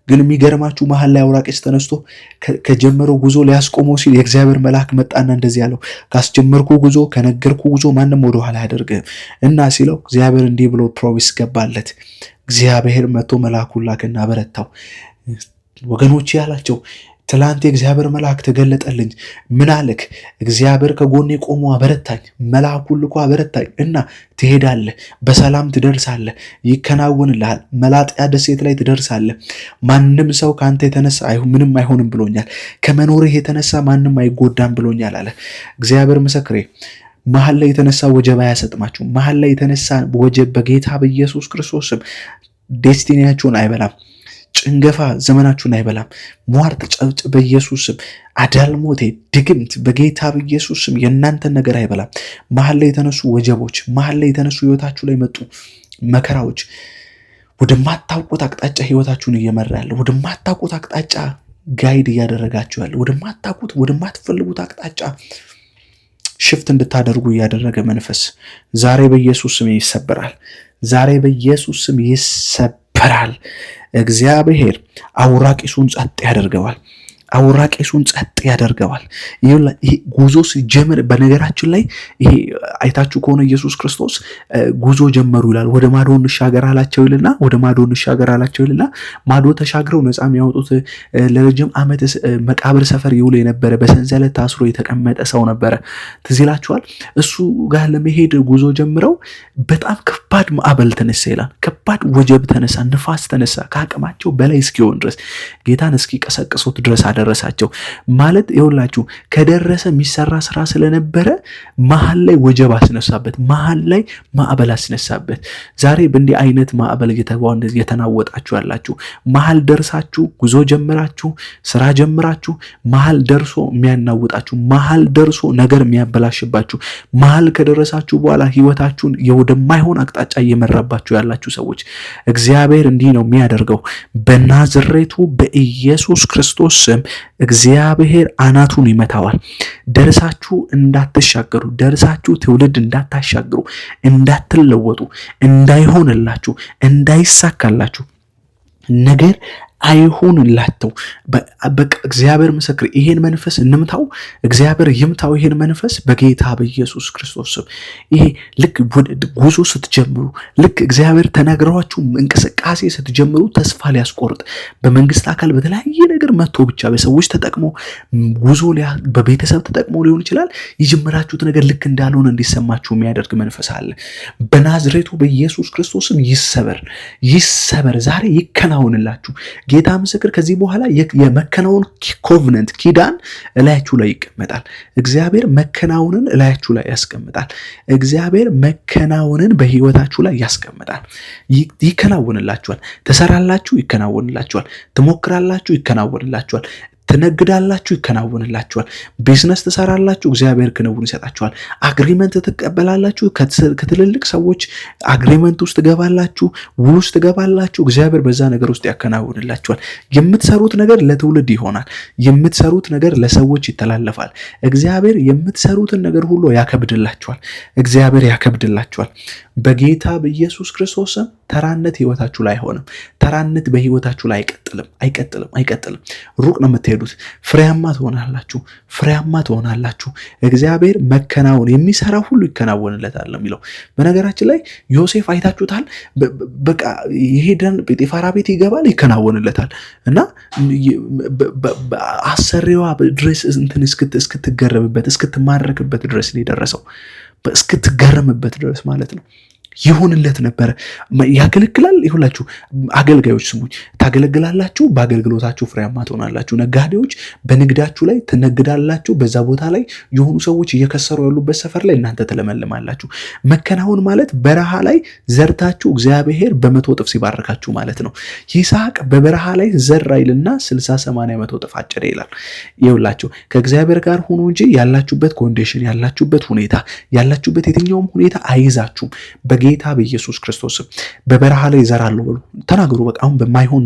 ግን የሚገርማችሁ መሀል ላይ አውራቂስ ተነስቶ ከጀመረው ጉዞ ሊያስቆመው ሲል የእግዚአብሔር መልአክ መጣና እንደዚህ ያለው ካስጀመርኩ ጉዞ ከነገርኩ ጉዞ ማንም ወደኋላ አያደርግህም እና ሲለው እግዚአብሔር እንዲህ ብሎ ፕሮሚስ ገባለት። እግዚአብሔር መጥቶ መልአኩን ላከና አበረታው። ወገኖቼ ያላቸው ትላንት የእግዚአብሔር መልአክ ተገለጠልኝ። ምን አለክ? እግዚአብሔር ከጎኔ ቆሞ አበረታኝ፣ መልአኩን ልኮ አበረታኝ እና ትሄዳለህ፣ በሰላም ትደርሳለህ፣ ይከናወንልሃል፣ መላጥያ ደሴት ላይ ትደርሳለህ። ማንም ሰው ከአንተ የተነሳ ምንም አይሆንም ብሎኛል። ከመኖርህ የተነሳ ማንም አይጎዳም ብሎኛል አለ እግዚአብሔር። ምስክሬ መሀል ላይ የተነሳ ወጀብ አያሰጥማችሁም። መሀል ላይ የተነሳ ወጀብ በጌታ በኢየሱስ ክርስቶስ ስም ዴስቲኒያችሁን አይበላም። ጭንገፋ ዘመናችሁን አይበላም። ሟርት ጨብጭ በኢየሱስ ስም። አዳልሞቴ ድግምት በጌታ በኢየሱስ ስም የእናንተን ነገር አይበላም። መሀል ላይ የተነሱ ወጀቦች፣ መሀል ላይ የተነሱ ህይወታችሁ ላይ መጡ መከራዎች ወደማታውቁት አቅጣጫ ህይወታችሁን እየመራ ያለ ወደማታውቁት አቅጣጫ ጋይድ እያደረጋችሁ ያለ ወደማትፈልጉት አቅጣጫ ሽፍት እንድታደርጉ እያደረገ መንፈስ ዛሬ በኢየሱስ ስም ይሰበራል። ዛሬ በኢየሱስ ስም ይሰበራል። እግዚአብሔር አውራቂሱን ጸጥ ያደርገዋል። አውራቂሱን ጸጥ ያደርገዋል። ይሄ ጉዞ ሲጀምር በነገራችን ላይ ይሄ አይታችሁ ከሆነ ኢየሱስ ክርስቶስ ጉዞ ጀመሩ ይላል። ወደ ማዶ እንሻገር አላቸው ይልና ማዶ ተሻግረው ነፃ የሚያወጡት ለረጅም ዓመት መቃብር ሰፈር ይውል የነበረ በሰንሰለት ታስሮ የተቀመጠ ሰው ነበረ። ትዝ ይላችኋል። እሱ ጋር ለመሄድ ጉዞ ጀምረው በጣም ከባድ ማዕበል ተነሳ ይላል። ከባድ ወጀብ ተነሳ፣ ንፋስ ተነሳ ከአቅማቸው በላይ እስኪሆን ድረስ ጌታን እስኪቀሰቅሱት ድረስ ደረሳቸው ማለት ይኸውላችሁ ከደረሰ የሚሰራ ስራ ስለነበረ መሀል ላይ ወጀብ አስነሳበት፣ መሀል ላይ ማዕበል አስነሳበት። ዛሬ በእንዲህ አይነት ማዕበል እየተናወጣችሁ ያላችሁ መሀል ደርሳችሁ ጉዞ ጀምራችሁ ስራ ጀምራችሁ መሀል ደርሶ የሚያናውጣችሁ መሀል ደርሶ ነገር የሚያበላሽባችሁ መሀል ከደረሳችሁ በኋላ ህይወታችሁን ወደማይሆን አቅጣጫ እየመራባችሁ ያላችሁ ሰዎች እግዚአብሔር እንዲህ ነው የሚያደርገው። በናዝሬቱ በኢየሱስ ክርስቶስ ስም እግዚአብሔር አናቱን ይመታዋል። ደርሳችሁ እንዳትሻገሩ፣ ደርሳችሁ ትውልድ እንዳታሻግሩ፣ እንዳትለወጡ፣ እንዳይሆንላችሁ፣ እንዳይሳካላችሁ ነገር አይሁንላችሁ። በቃ እግዚአብሔር ምስክር። ይሄን መንፈስ እንምታው፣ እግዚአብሔር ይምታው። ይሄን መንፈስ በጌታ በኢየሱስ ክርስቶስ ስም። ይሄ ልክ ጉዞ ስትጀምሩ፣ ልክ እግዚአብሔር ተናግሯችሁ እንቅስቃሴ ስትጀምሩ ተስፋ ሊያስቆርጥ በመንግስት አካል በተለያየ ነገር መጥቶ ብቻ በሰዎች ተጠቅሞ ጉዞ በቤተሰብ ተጠቅሞ ሊሆን ይችላል የጀመራችሁት ነገር ልክ እንዳልሆነ እንዲሰማችሁ የሚያደርግ መንፈስ አለ። በናዝሬቱ በኢየሱስ ክርስቶስ ስም ይሰበር፣ ዛሬ ይከናወንላችሁ። ጌታ ምስክር። ከዚህ በኋላ የመከናወን ኮቨነንት ኪዳን እላያችሁ ላይ ይቀመጣል። እግዚአብሔር መከናወንን እላያችሁ ላይ ያስቀምጣል። እግዚአብሔር መከናወንን በህይወታችሁ ላይ ያስቀምጣል። ይከናወንላችኋል። ትሰራላችሁ፣ ይከናወንላችኋል። ትሞክራላችሁ፣ ይከናወንላችኋል። ትነግዳላችሁ፣ ይከናወንላችኋል። ቢዝነስ ትሰራላችሁ፣ እግዚአብሔር ክንውን ይሰጣችኋል። አግሪመንት ትቀበላላችሁ፣ ከትልልቅ ሰዎች አግሪመንት ውስጥ ትገባላችሁ፣ ውል ውስጥ ትገባላችሁ፣ እግዚአብሔር በዛ ነገር ውስጥ ያከናውንላችኋል። የምትሰሩት ነገር ለትውልድ ይሆናል። የምትሰሩት ነገር ለሰዎች ይተላለፋል። እግዚአብሔር የምትሰሩትን ነገር ሁሉ ያከብድላችኋል። እግዚአብሔር ያከብድላችኋል። በጌታ በኢየሱስ ክርስቶስ ተራነት ህይወታችሁ ላይ አይሆንም። ተራነት በህይወታችሁ ላይ አይቀጥልም። ሩቅ ነው የምትሄዱት። ፍሬያማ ትሆናላችሁ። እግዚአብሔር መከናወን የሚሰራ ሁሉ ይከናወንለታል ነው የሚለው። በነገራችን ላይ ዮሴፍ አይታችሁታል። በቃ የሄደን ጲጢፋራ ቤት ይገባል፣ ይከናወንለታል እና አሰሪዋ ድረስ እንትን እስክትገረምበት እስክትማረክበት ድረስ ነው የደረሰው። እስክትገረምበት ድረስ ማለት ነው። ይሁንለት ነበረ። ያገለግላል። ይሁላችሁ አገልጋዮች ስሙኝ፣ ታገለግላላችሁ፣ በአገልግሎታችሁ ፍሬያማ ትሆናላችሁ። ነጋዴዎች በንግዳችሁ ላይ ትነግዳላችሁ። በዛ ቦታ ላይ የሆኑ ሰዎች እየከሰሩ ያሉበት ሰፈር ላይ እናንተ ትለመልማላችሁ። መከናወን ማለት በረሃ ላይ ዘርታችሁ እግዚአብሔር በመቶ እጥፍ ሲባርካችሁ ማለት ነው። ይስሐቅ በበረሃ ላይ ዘራ ይልና 60-80 መቶ እጥፍ አጨደ ይላል። ይሁላችሁ ከእግዚአብሔር ጋር ሆኖ እንጂ ያላችሁበት ኮንዲሽን፣ ያላችሁበት ሁኔታ፣ ያላችሁበት የትኛውም ሁኔታ አይዛችሁም። ጌታ በኢየሱስ ክርስቶስ በበረሃ ላይ ዘራለሁ ብሎ ተናገሩ። በቃ አሁን በማይሆን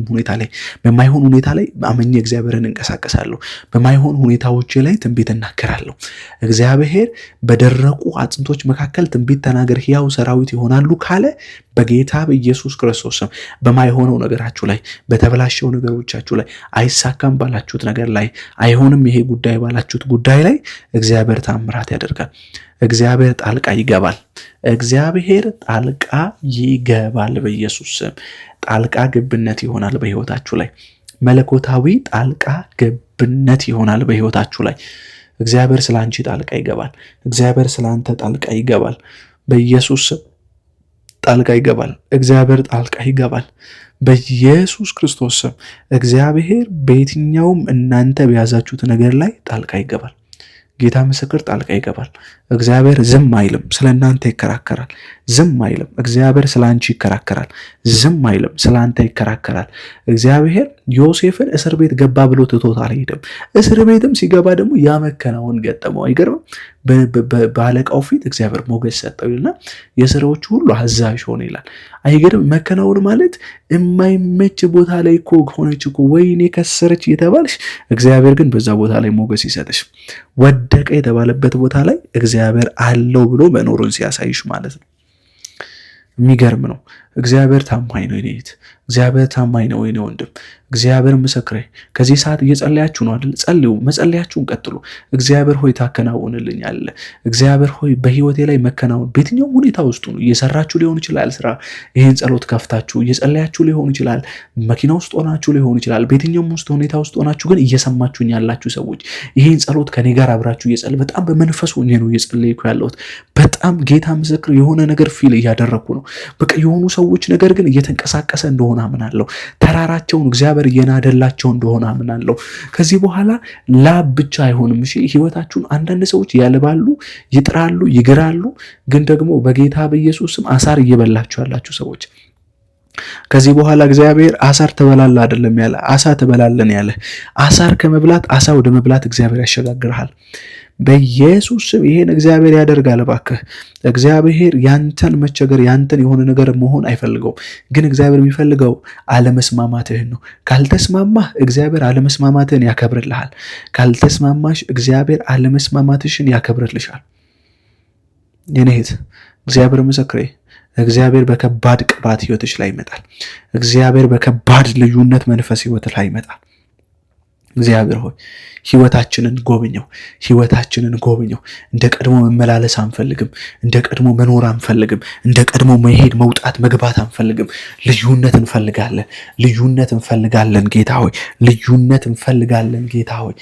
ሁኔታ ላይ አመኘ እግዚአብሔርን እንቀሳቀሳለሁ። በማይሆን ሁኔታዎች ላይ ትንቢት እናገራለሁ። እግዚአብሔር በደረቁ አጥንቶች መካከል ትንቢት ተናገር ሕያው ሰራዊት ይሆናሉ ካለ በጌታ በኢየሱስ ክርስቶስ በማይሆነው ነገራችሁ ላይ፣ በተበላሸው ነገሮቻችሁ ላይ፣ አይሳካም ባላችሁት ነገር ላይ፣ አይሆንም ይሄ ጉዳይ ባላችሁት ጉዳይ ላይ እግዚአብሔር ታምራት ያደርጋል። እግዚአብሔር ጣልቃ ይገባል። በኢየሱስ ስም ጣልቃ ገብነት ይሆናል በህይወታችሁ ላይ። መለኮታዊ ጣልቃ ገብነት ይሆናል በህይወታችሁ ላይ። እግዚአብሔር ስለ አንቺ ጣልቃ ይገባል። እግዚአብሔር ስለ አንተ ጣልቃ ይገባል። በኢየሱስ ስም ጣልቃ ይገባል። እግዚአብሔር ጣልቃ ይገባል። በኢየሱስ ክርስቶስ ስም እግዚአብሔር በየትኛውም እናንተ በያዛችሁት ነገር ላይ ጣልቃ ይገባል። ጌታ ምስክር ጣልቃ ይገባል። እግዚአብሔር ዝም አይልም፣ ስለ እናንተ ይከራከራል። ዝም አይልም። እግዚአብሔር ስለ አንቺ ይከራከራል። ዝም አይልም፣ ስለ አንተ ይከራከራል። እግዚአብሔር ዮሴፍን እስር ቤት ገባ ብሎ ትቶት አልሄድም። እስር ቤትም ሲገባ ደግሞ ያመከናውን ገጠመው። አይገርምም? በአለቃው ፊት እግዚአብሔር ሞገስ ሰጠው ይልና የስራዎቹ ሁሉ አዛዥ ሆነ ይላል። አይገርም? መከናወን ማለት የማይመች ቦታ ላይ እኮ ሆነች እኮ ወይኔ ከሰረች እየተባልሽ እግዚአብሔር ግን በዛ ቦታ ላይ ሞገስ ይሰጥሽ። ወደቀ የተባለበት ቦታ ላይ እግዚአብሔር አለው ብሎ መኖሩን ሲያሳይሽ ማለት ነው። የሚገርም ነው። እግዚአብሔር ታማኝ ነው። እኔት እግዚአብሔር ታማኝ ነው። ወይኔ ወንድም እግዚአብሔር ምስክሬ። ከዚህ ሰዓት እየጸለያችሁ ነው አይደል? ጸልዩ፣ መጸለያችሁን ቀጥሉ። እግዚአብሔር ሆይ ታከናውንልኛለህ። እግዚአብሔር ሆይ በህይወቴ ላይ መከናወን በየትኛውም ሁኔታ ውስጥ ነው። እየሰራችሁ ሊሆን ይችላል ስራ፣ ይሄን ጸሎት ከፍታችሁ እየጸለያችሁ ሊሆን ይችላል። መኪና ውስጥ ሆናችሁ ሊሆን ይችላል። በየትኛውም ውስጥ ሁኔታ ውስጥ ሆናችሁ ግን እየሰማችሁኝ ያላችሁ ሰዎች ይሄን ጸሎት ከኔ ጋር አብራችሁ እየጸለይ በጣም በመንፈስ ሆኜ ነው እየጸለይኩ ያለሁት። በጣም ጌታ ምስክር የሆነ ነገር ፊል እያደረኩ ነው። በቃ የሆኑ ሰዎች ነገር ግን እየተንቀሳቀሰ እንደሆነ አምናለሁ። ተራራቸውን እግዚአብሔር እየናደላቸው እንደሆነ አምናለሁ። ከዚህ በኋላ ላብ ብቻ አይሆንም። እሺ ህይወታችሁን አንዳንድ ሰዎች ያልባሉ፣ ይጥራሉ፣ ይግራሉ። ግን ደግሞ በጌታ በኢየሱስ ስም አሳር እየበላችሁ ያላችሁ ሰዎች ከዚህ በኋላ እግዚአብሔር አሳር ትበላለህ አይደለም ያለ፣ አሳ ትበላለን ያለ። አሳር ከመብላት አሳ ወደ መብላት እግዚአብሔር ያሸጋግርሃል። በኢየሱስ ስም ይሄን እግዚአብሔር ያደርጋል። እባክህ እግዚአብሔር ያንተን መቸገር ያንተን የሆነ ነገር መሆን አይፈልገውም። ግን እግዚአብሔር የሚፈልገው አለመስማማትህን ነው። ካልተስማማህ እግዚአብሔር አለመስማማትህን ያከብርልሃል። ካልተስማማሽ እግዚአብሔር አለመስማማትሽን ያከብርልሻል። የኔ እህት እግዚአብሔር ምስክሬ፣ እግዚአብሔር በከባድ ቅባት ህይወትሽ ላይ ይመጣል። እግዚአብሔር በከባድ ልዩነት መንፈስ ህይወት ላይ ይመጣል። እግዚአብሔር ሆይ ህይወታችንን ጎብኘው። እንደ ቀድሞ መመላለስ አንፈልግም። እንደ ቀድሞ መኖር አንፈልግም። እንደ ቀድሞ መሄድ መውጣት መግባት አንፈልግም። ልዩነት እንፈልጋለን ጌታ ሆይ። ልዩነት እንፈልጋለን ጌታ ሆይ።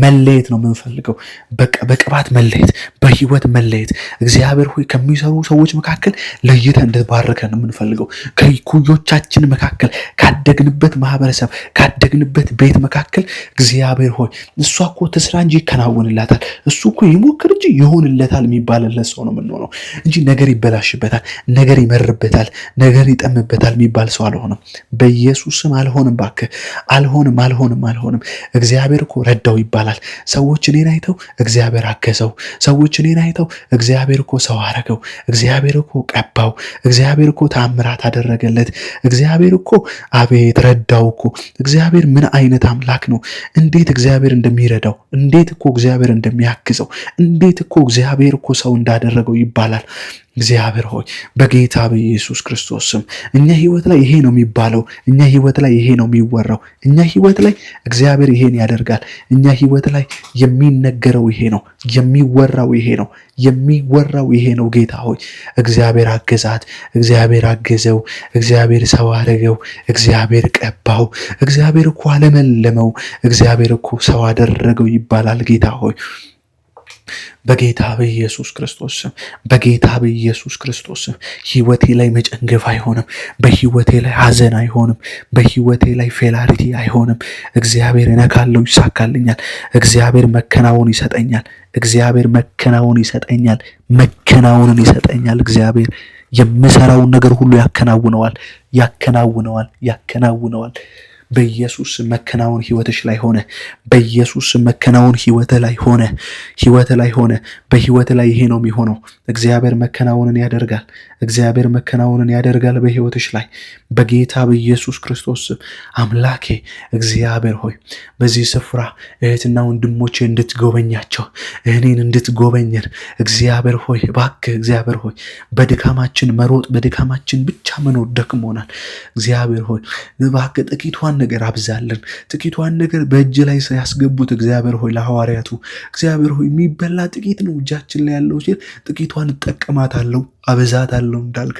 መለየት ነው የምንፈልገው። በቃ በቅባት መለየት፣ በህይወት መለየት። እግዚአብሔር ሆይ ከሚሰሩ ሰዎች መካከል ለይተን እንድትባርከን ነው የምንፈልገው። ከኩዮቻችን መካከል ካደግንበት ማህበረሰብ ካደግንበት ቤት መካከል እግዚአብሔር ሆይ እሷ እኮ ትስራ እንጂ ይከናወንላታል፣ እሱ እኮ ይሞክር እንጂ ይሆንለታል የሚባልለት ሰው ነው የምንሆነው እንጂ ነገር ይበላሽበታል፣ ነገር ይመርበታል፣ ነገር ይጠምበታል የሚባል ሰው አልሆነም። በኢየሱስ ስም አልሆንም፣ እባክህ አልሆንም፣ አልሆንም፣ አልሆንም። እግዚአብሔር እኮ ረዳው ይባላል። ሰዎች እኔን አይተው እግዚአብሔር አገዘው፣ ሰዎች እኔን አይተው እግዚአብሔር እኮ ሰው አረገው፣ እግዚአብሔር እኮ ቀባው፣ እግዚአብሔር እኮ ተአምራት አደረገለት፣ እግዚአብሔር እኮ አቤት ረዳው እኮ። እግዚአብሔር ምን አይነት አምላክ ነው! እንዴት እግዚአብሔር እንደሚረዳው፣ እንዴት እኮ እግዚአብሔር እንደሚያግዘው፣ እንዴት እኮ እግዚአብሔር እኮ ሰው እንዳደረገው ይባላል። እግዚአብሔር ሆይ በጌታ በኢየሱስ ክርስቶስ ስም እኛ ህይወት ላይ ይሄ ነው የሚባለው፣ እኛ ህይወት ላይ ይሄ ነው የሚወራው፣ እኛ ህይወት ላይ እግዚአብሔር ይሄን ያደርጋል፣ እኛ ህይወት ላይ የሚነገረው ይሄ ነው፣ የሚወራው ይሄ ነው፣ የሚወራው ይሄ ነው። ጌታ ሆይ እግዚአብሔር አገዛት፣ እግዚአብሔር አገዘው፣ እግዚአብሔር ሰው አደረገው፣ እግዚአብሔር ቀባው፣ እግዚአብሔር እኮ አለመለመው፣ እግዚአብሔር እኮ ሰው አደረገው ይባላል። ጌታ ሆይ በጌታ በኢየሱስ ክርስቶስ ስም፣ በጌታ በኢየሱስ ክርስቶስ ስም ህይወቴ ላይ መጨንገፍ አይሆንም፣ በህይወቴ ላይ ሐዘን አይሆንም፣ በህይወቴ ላይ ፌላሪቲ አይሆንም። እግዚአብሔር እነካለው፣ ይሳካልኛል። እግዚአብሔር መከናወን ይሰጠኛል። እግዚአብሔር መከናወን ይሰጠኛል። መከናወንን ይሰጠኛል። እግዚአብሔር የምሰራውን ነገር ሁሉ ያከናውነዋል፣ ያከናውነዋል፣ ያከናውነዋል። በኢየሱስ መከናወን ህይወትሽ ላይ ሆነ። በኢየሱስ መከናወን ህይወት ላይ ሆነ። ህይወት ላይ ሆነ። በህይወት ላይ ይሄ ነው የሚሆነው። እግዚአብሔር መከናወንን ያደርጋል። እግዚአብሔር መከናወንን ያደርጋል በህይወትሽ ላይ በጌታ በኢየሱስ ክርስቶስ አምላኬ እግዚአብሔር ሆይ በዚህ ስፍራ እህትና ወንድሞቼ እንድትጎበኛቸው፣ እኔን እንድትጎበኘን እግዚአብሔር ሆይ እባክህ እግዚአብሔር ሆይ በድካማችን መሮጥ፣ በድካማችን ብቻ መኖር ደክሞናል። እግዚአብሔር ሆይ እባክህ ጥቂቷን ነገር አብዛለን። ጥቂቷን ነገር በእጅ ላይ ያስገቡት እግዚአብሔር ሆይ ለሐዋርያቱ እግዚአብሔር ሆይ የሚበላ ጥቂት ነው እጃችን ላይ ያለው ሲል ጥቂቷን እጠቀማታለሁ አበዛታለሁ እንዳልክ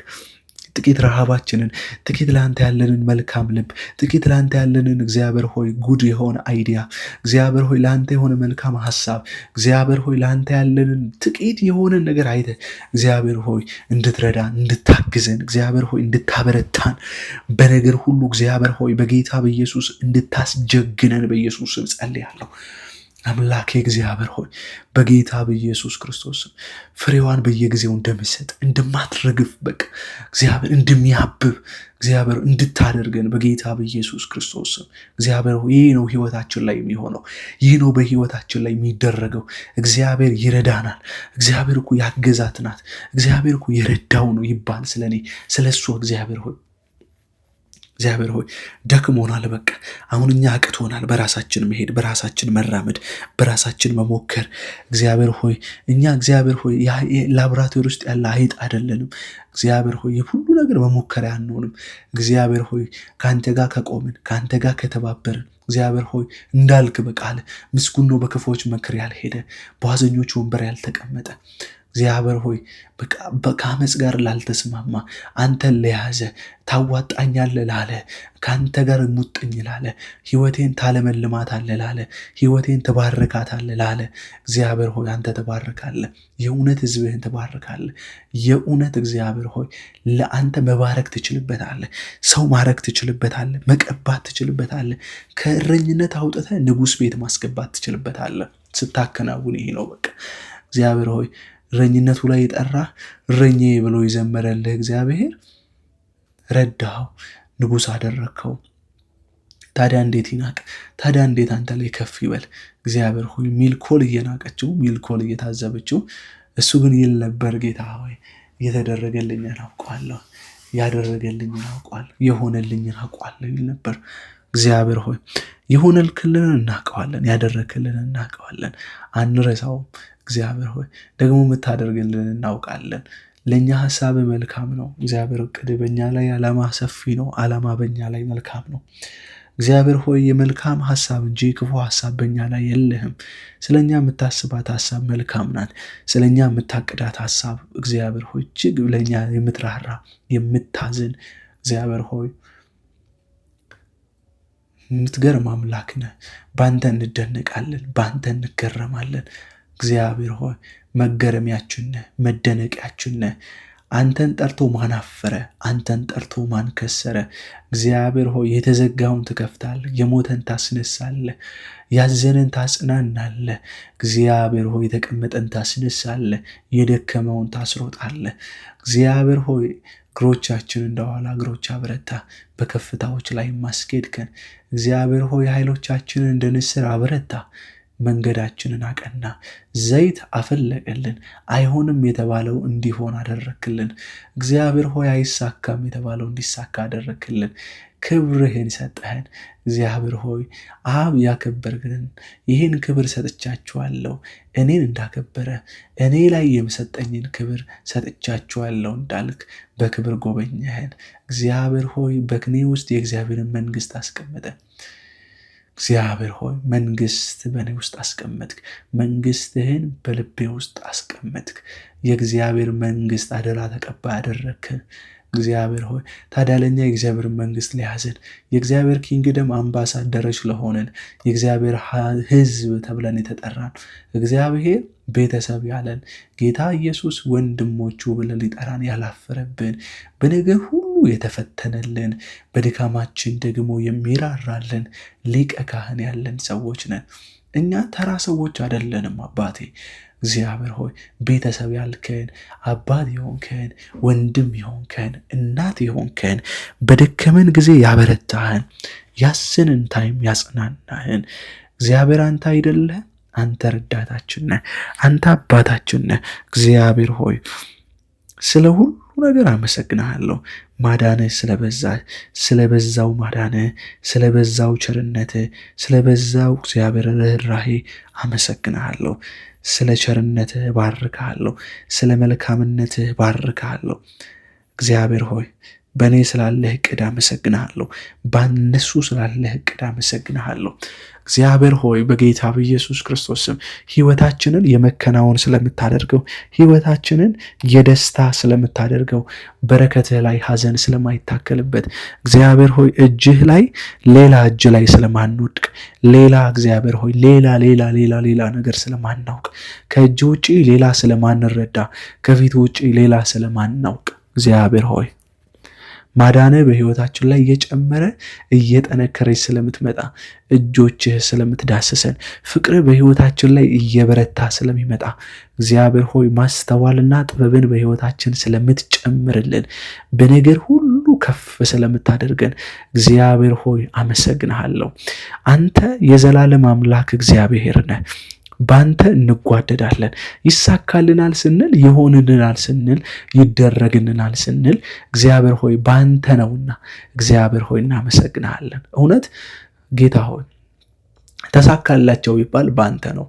ጥቂት ረሃባችንን፣ ጥቂት ለአንተ ያለንን መልካም ልብ፣ ጥቂት ለአንተ ያለንን እግዚአብሔር ሆይ ጉድ የሆነ አይዲያ፣ እግዚአብሔር ሆይ ለአንተ የሆነ መልካም ሀሳብ፣ እግዚአብሔር ሆይ ለአንተ ያለንን ጥቂት የሆነ ነገር አይተህ እግዚአብሔር ሆይ እንድትረዳን፣ እንድታግዘን፣ እግዚአብሔር ሆይ እንድታበረታን በነገር ሁሉ እግዚአብሔር ሆይ በጌታ በኢየሱስ እንድታስጀግነን በኢየሱስ ስም ጸልያለሁ። አምላኬ እግዚአብሔር ሆይ በጌታ በኢየሱስ ክርስቶስ ፍሬዋን በየጊዜው እንደምሰጥ እንደማትረግፍ በቃ እግዚአብሔር እንደሚያብብ እግዚአብሔር እንድታደርገን በጌታ በኢየሱስ ክርስቶስ እግዚአብሔር ሆይ ይህ ነው ህይወታችን ላይ የሚሆነው። ይህ ነው በህይወታችን ላይ የሚደረገው። እግዚአብሔር ይረዳናል። እግዚአብሔር እኮ ያገዛት ናት። እግዚአብሔር እኮ የረዳው ነው ይባል ስለኔ ስለሱ እግዚአብሔር ሆይ እግዚአብሔር ሆይ ደክሞናል። በቃ አሁን እኛ አቅቶናል በራሳችን መሄድ፣ በራሳችን መራመድ፣ በራሳችን መሞከር። እግዚአብሔር ሆይ እኛ እግዚአብሔር ሆይ ላቦራቶሪ ውስጥ ያለ አይጥ አይደለንም። እግዚአብሔር ሆይ የሁሉ ነገር መሞከሪያ አንሆንም። እግዚአብሔር ሆይ ከአንተ ጋር ከቆምን፣ ከአንተ ጋር ከተባበርን እግዚአብሔር ሆይ እንዳልክ በቃል ምስጉን ነው በክፉዎች ምክር ያልሄደ፣ በዋዘኞች ወንበር ያልተቀመጠ እግዚአብሔር ሆይ ከአመፅ ጋር ላልተስማማ፣ አንተን ለያዘ፣ ታዋጣኛለህ ላለ፣ ከአንተ ጋር ሙጥኝ ላለ፣ ህይወቴን ታለመልማታለህ ላለ፣ ህይወቴን ትባርካታለህ ላለ እግዚአብሔር ሆይ አንተ ትባርካለህ። የእውነት ህዝብህን ትባርካለህ። የእውነት እግዚአብሔር ሆይ ለአንተ መባረክ ትችልበታለህ። ሰው ማረክ ትችልበታለህ። መቀባት ትችልበታለህ። ከእረኝነት አውጥተህ ንጉሥ ቤት ማስገባት ትችልበታለህ። ስታከናውን ይሄ ነው በቃ እግዚአብሔር ሆይ እረኝነቱ ላይ የጠራ እረኛዬ ብሎ የዘመረልህ እግዚአብሔር ረዳኸው፣ ንጉሥ አደረግከው። ታዲያ እንዴት ይናቅ? ታዲያ እንዴት አንተ ላይ ከፍ ይበል? እግዚአብሔር ሆይ ሚልኮል እየናቀችው፣ ሚልኮል እየታዘበችው፣ እሱ ግን ይል ነበር ጌታ ሆይ እየተደረገልኝን አውቀዋለሁ፣ ያደረገልኝን አውቀዋለሁ፣ የሆነልኝን አውቀዋለሁ ይል ነበር። እግዚአብሔር ሆይ የሆነልክልንን እናውቀዋለን፣ ያደረክልንን እናውቀዋለን፣ አንረሳውም። እግዚአብሔር ሆይ ደግሞ የምታደርግልን እናውቃለን። ለእኛ ሀሳብ መልካም ነው። እግዚአብሔር እቅድ በእኛ ላይ ዓላማ ሰፊ ነው። ዓላማ በእኛ ላይ መልካም ነው። እግዚአብሔር ሆይ የመልካም ሀሳብ እንጂ ክፉ ሀሳብ በእኛ ላይ የለህም። ስለኛ የምታስባት ሀሳብ መልካም ናት። ስለኛ የምታቅዳት ሀሳብ እግዚአብሔር ሆይ እጅግ ለእኛ የምትራራ የምታዝን እግዚአብሔር ሆይ የምትገርም አምላክ ነህ። በአንተ እንደነቃለን፣ በአንተ እንገረማለን። እግዚአብሔር ሆይ መገረሚያችን ነህ፣ መደነቂያችን ነህ። አንተን ጠርቶ ማን አፈረ? አንተን ጠርቶ ማን ከሰረ? እግዚአብሔር ሆይ የተዘጋውን ትከፍታለህ፣ የሞተን ታስነሳለህ፣ ያዘነን ታጽናናለህ። እግዚአብሔር ሆይ የተቀመጠን ታስነሳለህ፣ የደከመውን ታስሮጣለህ። እግዚአብሔር ሆይ እግሮቻችን እንደኋላ እግሮች አበረታ፣ በከፍታዎች ላይ ማስኬድከን። እግዚአብሔር ሆይ ኃይሎቻችንን እንደ ንስር አበረታ፣ መንገዳችንን አቀና፣ ዘይት አፈለቀልን። አይሆንም የተባለው እንዲሆን አደረክልን። እግዚአብሔር ሆይ አይሳካም የተባለው እንዲሳካ አደረክልን። ክብርህን ሰጠህን። እግዚአብሔር ሆይ አብ ያከበርክንን ይህን ክብር ሰጥቻችኋለሁ፣ እኔን እንዳከበረ እኔ ላይ የምሰጠኝን ክብር ሰጥቻችኋለሁ እንዳልክ በክብር ጎበኘህን። እግዚአብሔር ሆይ በክኔ ውስጥ የእግዚአብሔርን መንግስት አስቀመጠ። እግዚአብሔር ሆይ መንግስት በእኔ ውስጥ አስቀመጥክ፣ መንግስትህን በልቤ ውስጥ አስቀመጥክ። የእግዚአብሔር መንግስት አደራ ተቀባይ አደረግክን። እግዚአብሔር ሆይ ታዲያ ለኛ የእግዚአብሔር መንግስት ሊያዝን የእግዚአብሔር ኪንግደም አምባሳደሮች ለሆንን የእግዚአብሔር ሕዝብ ተብለን የተጠራን እግዚአብሔር ቤተሰብ ያለን ጌታ ኢየሱስ ወንድሞቹ ብለን ሊጠራን ያላፈረብን በነገር ሁሉ የተፈተነልን በድካማችን ደግሞ የሚራራልን ሊቀ ካህን ያለን ሰዎች ነን። እኛ ተራ ሰዎች አይደለንም። አባቴ እግዚአብሔር ሆይ ቤተሰብ ያልከን፣ አባት የሆንከን፣ ወንድም የሆንከን፣ እናት የሆንከን፣ በደከመን ጊዜ ያበረታህን፣ ያስንን ታይም ያጽናናህን እግዚአብሔር አንተ አይደለህ? አንተ ረዳታችን ነህ፣ አንተ አባታችን ነህ። እግዚአብሔር ሆይ ስለ ሁሉ ነገር አመሰግናለሁ። ማዳንህ ስለበዛው ማዳንህ፣ ስለበዛው ቸርነትህ፣ ስለበዛው እግዚአብሔር ርኅራኄ አመሰግናለሁ። ስለ ቸርነትህ ባርካለሁ፣ ስለ መልካምነትህ ባርካለሁ። እግዚአብሔር ሆይ በእኔ ስላለህ ዕቅድ አመሰግናለሁ፣ በእነሱ ስላለህ ዕቅድ አመሰግናለሁ። እግዚአብሔር ሆይ በጌታ በኢየሱስ ክርስቶስ ስም ሕይወታችንን የመከናወን ስለምታደርገው፣ ሕይወታችንን የደስታ ስለምታደርገው፣ በረከትህ ላይ ሐዘን ስለማይታከልበት እግዚአብሔር ሆይ እጅህ ላይ ሌላ እጅ ላይ ስለማንወድቅ፣ ሌላ እግዚአብሔር ሆይ ሌላ ነገር ስለማናውቅ፣ ከእጅ ውጪ ሌላ ስለማንረዳ፣ ከፊት ውጪ ሌላ ስለማናውቅ እግዚአብሔር ሆይ ማዳንህ በሕይወታችን ላይ እየጨመረ እየጠነከረች ስለምትመጣ፣ እጆችህ ስለምትዳስሰን፣ ፍቅርህ በሕይወታችን ላይ እየበረታ ስለሚመጣ እግዚአብሔር ሆይ ማስተዋልና ጥበብን በሕይወታችን ስለምትጨምርልን፣ በነገር ሁሉ ከፍ ስለምታደርገን እግዚአብሔር ሆይ አመሰግንሃለሁ። አንተ የዘላለም አምላክ እግዚአብሔር ነህ። ባንተ እንጓደዳለን። ይሳካልናል ስንል፣ ይሆንልናል ስንል፣ ይደረግልናል ስንል እግዚአብሔር ሆይ ባንተ ነውና እግዚአብሔር ሆይ እናመሰግናለን። እውነት ጌታ ሆይ ተሳካላቸው ይባል ባንተ ነው፣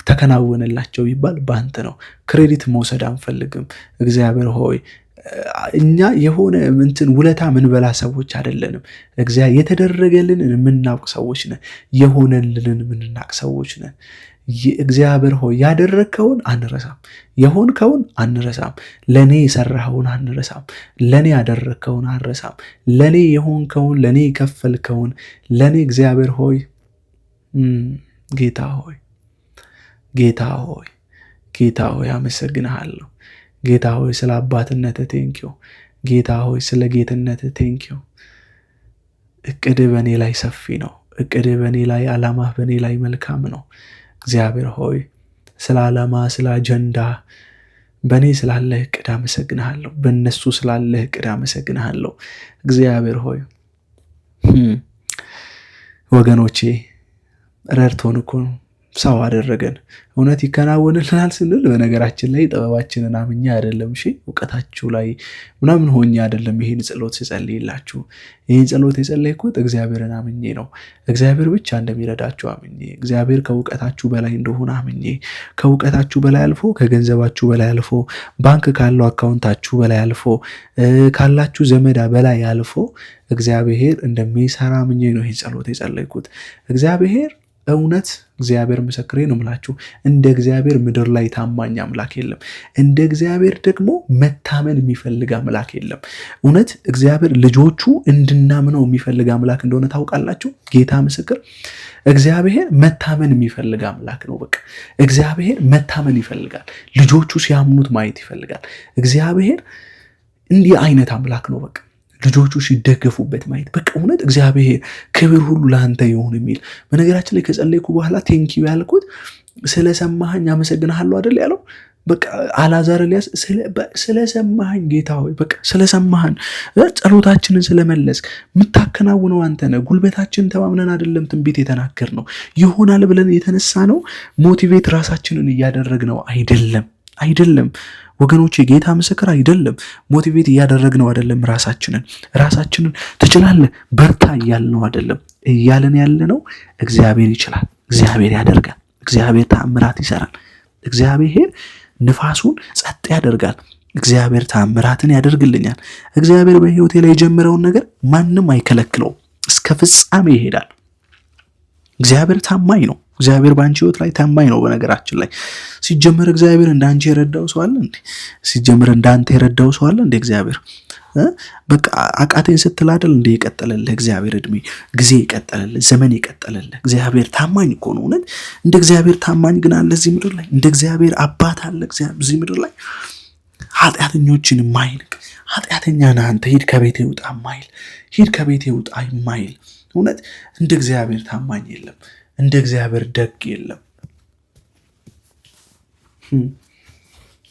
ተከናወነላቸው ይባል ባንተ ነው። ክሬዲት መውሰድ አንፈልግም። እግዚአብሔር ሆይ እኛ የሆነ ውለታ ምንበላ ሰዎች አይደለንም። የተደረገልንን የምናውቅ ሰዎች ነን። የሆነልንን የምናውቅ ሰዎች ነን። እግዚአብሔር ሆይ ያደረግከውን አንረሳም፣ የሆንከውን አንረሳም፣ ለኔ የሰራኸውን አንረሳም፣ ለኔ ያደረግከውን አንረሳም፣ ለኔ የሆንከውን፣ ለኔ የከፈልከውን፣ ለኔ እግዚአብሔር ሆይ ጌታ ሆይ አመሰግንሃለሁ። ጌታ ሆይ ስለ አባትነት ቴንኪው። ጌታ ሆይ ስለ ጌትነት ቴንኪው። እቅድ በእኔ ላይ ሰፊ ነው። እቅድ በእኔ ላይ፣ ዓላማ በእኔ ላይ መልካም ነው። እግዚአብሔር ሆይ ስለ ዓላማ፣ ስለ አጀንዳ በእኔ ስላለህ ዕቅድ አመሰግንሃለሁ። በእነሱ ስላለህ ዕቅድ አመሰግንሃለሁ። እግዚአብሔር ሆይ ወገኖቼ ረድቶን እኮ ሰው አደረገን። እውነት ይከናወንልናል ስንል በነገራችን ላይ ጥበባችንን አምኜ አይደለም፣ እውቀታችሁ ላይ ምናምን ሆኜ አይደለም። ይህን ጸሎት ስጸልይላችሁ፣ ይህን ጸሎት የጸለይኩት እግዚአብሔርን አምኜ ነው። እግዚአብሔር ብቻ እንደሚረዳችሁ አምኜ፣ እግዚአብሔር ከእውቀታችሁ በላይ እንደሆነ አምኜ፣ ከእውቀታችሁ በላይ አልፎ፣ ከገንዘባችሁ በላይ አልፎ፣ ባንክ ካለው አካውንታችሁ በላይ አልፎ፣ ካላችሁ ዘመዳ በላይ አልፎ እግዚአብሔር እንደሚሰራ አምኜ ነው ይህን ጸሎት የጸለይኩት። እውነት እግዚአብሔር ምስክሬ ነው የምላችሁ፣ እንደ እግዚአብሔር ምድር ላይ ታማኝ አምላክ የለም። እንደ እግዚአብሔር ደግሞ መታመን የሚፈልግ አምላክ የለም። እውነት እግዚአብሔር ልጆቹ እንድናምነው የሚፈልግ አምላክ እንደሆነ ታውቃላችሁ። ጌታ ምስክር፣ እግዚአብሔር መታመን የሚፈልግ አምላክ ነው። በቃ እግዚአብሔር መታመን ይፈልጋል። ልጆቹ ሲያምኑት ማየት ይፈልጋል። እግዚአብሔር እንዲህ አይነት አምላክ ነው። በቃ ልጆቹ ሲደገፉበት ማየት በቃ እውነት እግዚአብሔር ክብር ሁሉ ለአንተ ይሁን የሚል። በነገራችን ላይ ከጸለይኩ በኋላ ቴንኪው ያልኩት ስለሰማኸኝ አመሰግንሃለሁ አይደል ያለው። በቃ አልዓዛር ኤልያስ ስለሰማኸኝ ጌታ ሆይ በቃ ስለሰማኸን ጸሎታችንን ስለመለስ የምታከናውነው አንተ ነህ። ጉልበታችንን ተማምነን አይደለም ትንቢት የተናገር ነው ይሆናል ብለን የተነሳ ነው ሞቲቬት ራሳችንን እያደረግነው አይደለም ወገኖቼ፣ ጌታ ምስክር አይደለም። ሞቲቬት እያደረግነው አይደለም ራሳችንን ትችላለህ በርታ እያልነው አይደለም። እያለን ያለነው እግዚአብሔር ይችላል፣ እግዚአብሔር ያደርጋል፣ እግዚአብሔር ተአምራት ይሰራል፣ እግዚአብሔር ንፋሱን ጸጥ ያደርጋል፣ እግዚአብሔር ተአምራትን ያደርግልኛል። እግዚአብሔር በሕይወቴ ላይ የጀመረውን ነገር ማንም አይከለክለውም፣ እስከ ፍጻሜ ይሄዳል። እግዚአብሔር ታማኝ ነው። እግዚአብሔር በአንቺ ሕይወት ላይ ታማኝ ነው። በነገራችን ላይ ሲጀመር እግዚአብሔር እንዳንቺ የረዳው ሰው አለ እንዴ? ሲጀመር እንዳንተ የረዳው ሰው አለ እንዴ? እግዚአብሔር በቃ አቃተኝ ስትል አይደል እንዴ የቀጠለልህ? እግዚአብሔር እድሜ ጊዜ የቀጠለልህ ዘመን የቀጠለልህ እግዚአብሔር ታማኝ እኮ ነው። እውነት እንደ እግዚአብሔር ታማኝ ግን አለ እዚህ ምድር ላይ? እንደ እግዚአብሔር አባት አለ እዚህ ምድር ላይ? ኃጢአተኞችን የማይንቅ ኃጢአተኛ ነህ አንተ ሂድ ከቤቴ ውጣ የማይል ሂድ ከቤቴ ውጣ የማይል እውነት እንደ እግዚአብሔር ታማኝ የለም፣ እንደ እግዚአብሔር ደግ የለም።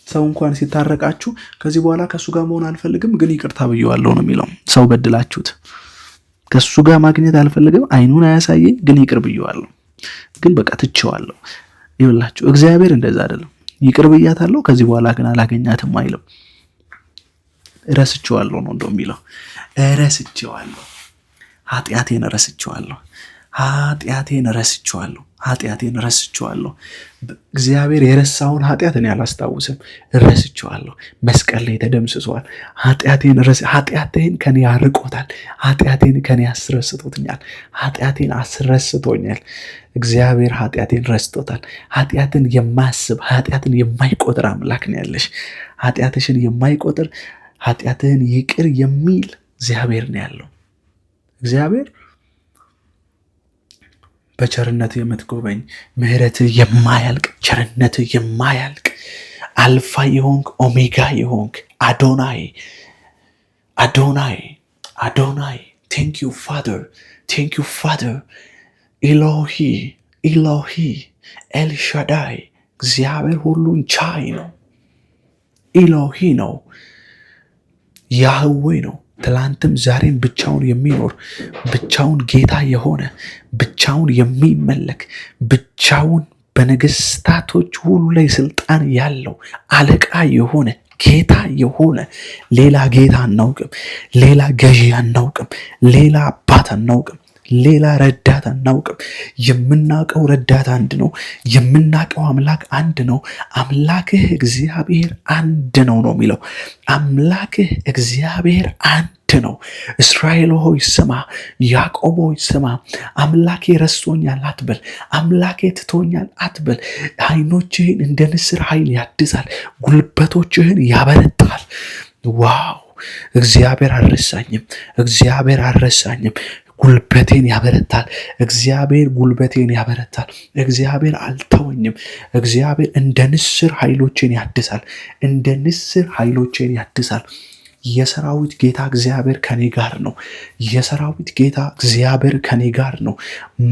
ሰው እንኳን ሲታረቃችሁ ከዚህ በኋላ ከሱ ጋር መሆን አልፈልግም ግን ይቅርታ ብየዋለሁ ነው የሚለው። ሰው በድላችሁት ከሱ ጋር ማግኘት አልፈልግም አይኑን አያሳየኝ ግን ይቅር ብየዋለሁ ግን በቃ ትቼዋለሁ። ይኸውላችሁ እግዚአብሔር እንደዛ አይደለም። ይቅር ብያታለሁ ከዚህ በኋላ ግን አላገኛትም አይልም። ረስቼዋለሁ ነው እንደው የሚለው። ረስቼዋለሁ፣ ኃጢአቴን ረስቼዋለሁ። እግዚአብሔር የረሳውን ኃጢአት እኔ አላስታውስም፣ ረስቼዋለሁ። መስቀል ላይ ተደምስሷል። ኃጢአቴን ከኔ ያርቆታል። ኃጢአቴን ከኔ አስረስቶኛል። እግዚአብሔር ኃጢአቴን ረስቶታል። ኃጢአትን የማያስብ ኃጢአትን የማይቆጥር አምላክ ነው ያለሽ። ኃጢአትሽን የማይቆጥር ኃጢአትህን ይቅር የሚል እግዚአብሔር ነው ያለው። እግዚአብሔር በቸርነት የምትጎበኝ ምሕረትህ የማያልቅ ቸርነትህ የማያልቅ አልፋ የሆንክ ኦሜጋ የሆንክ አዶናይ ቴንክ ዩ ፋደር ኢሎሂ ኤልሻዳይ እግዚአብሔር ሁሉን ቻይ ነው። ኢሎሂ ነው፣ ያህዌ ነው። ትላንትም ዛሬም ብቻውን የሚኖር ብቻውን ጌታ የሆነ ብቻውን የሚመለክ ብቻውን በነገስታቶች ሁሉ ላይ ስልጣን ያለው አለቃ የሆነ ጌታ የሆነ ሌላ ጌታ አናውቅም፣ ሌላ ገዢ አናውቅም፣ ሌላ አባት አናውቅም፣ ሌላ ረዳት አናውቅም። የምናውቀው ረዳት አንድ ነው። የምናውቀው አምላክ አንድ ነው። አምላክህ እግዚአብሔር አንድ ነው ነው የሚለው። አምላክህ እግዚአብሔር አንድ ነው። እስራኤል ሆይ ስማ፣ ያዕቆብ ሆይ ስማ። አምላኬ ረስቶኛል አትበል፣ አምላኬ ትቶኛል አትበል። ዓይኖችህን እንደ ንስር ኃይል ያድሳል፣ ጉልበቶችህን ያበረታል። ዋው! እግዚአብሔር አልረሳኝም። ጉልበቴን ያበረታል። እግዚአብሔር ጉልበቴን ያበረታል። እግዚአብሔር አልተወኝም። እግዚአብሔር እንደ ንስር ኃይሎቼን ያድሳል። የሰራዊት ጌታ እግዚአብሔር ከኔ ጋር ነው። የሰራዊት ጌታ እግዚአብሔር ከኔ ጋር ነው።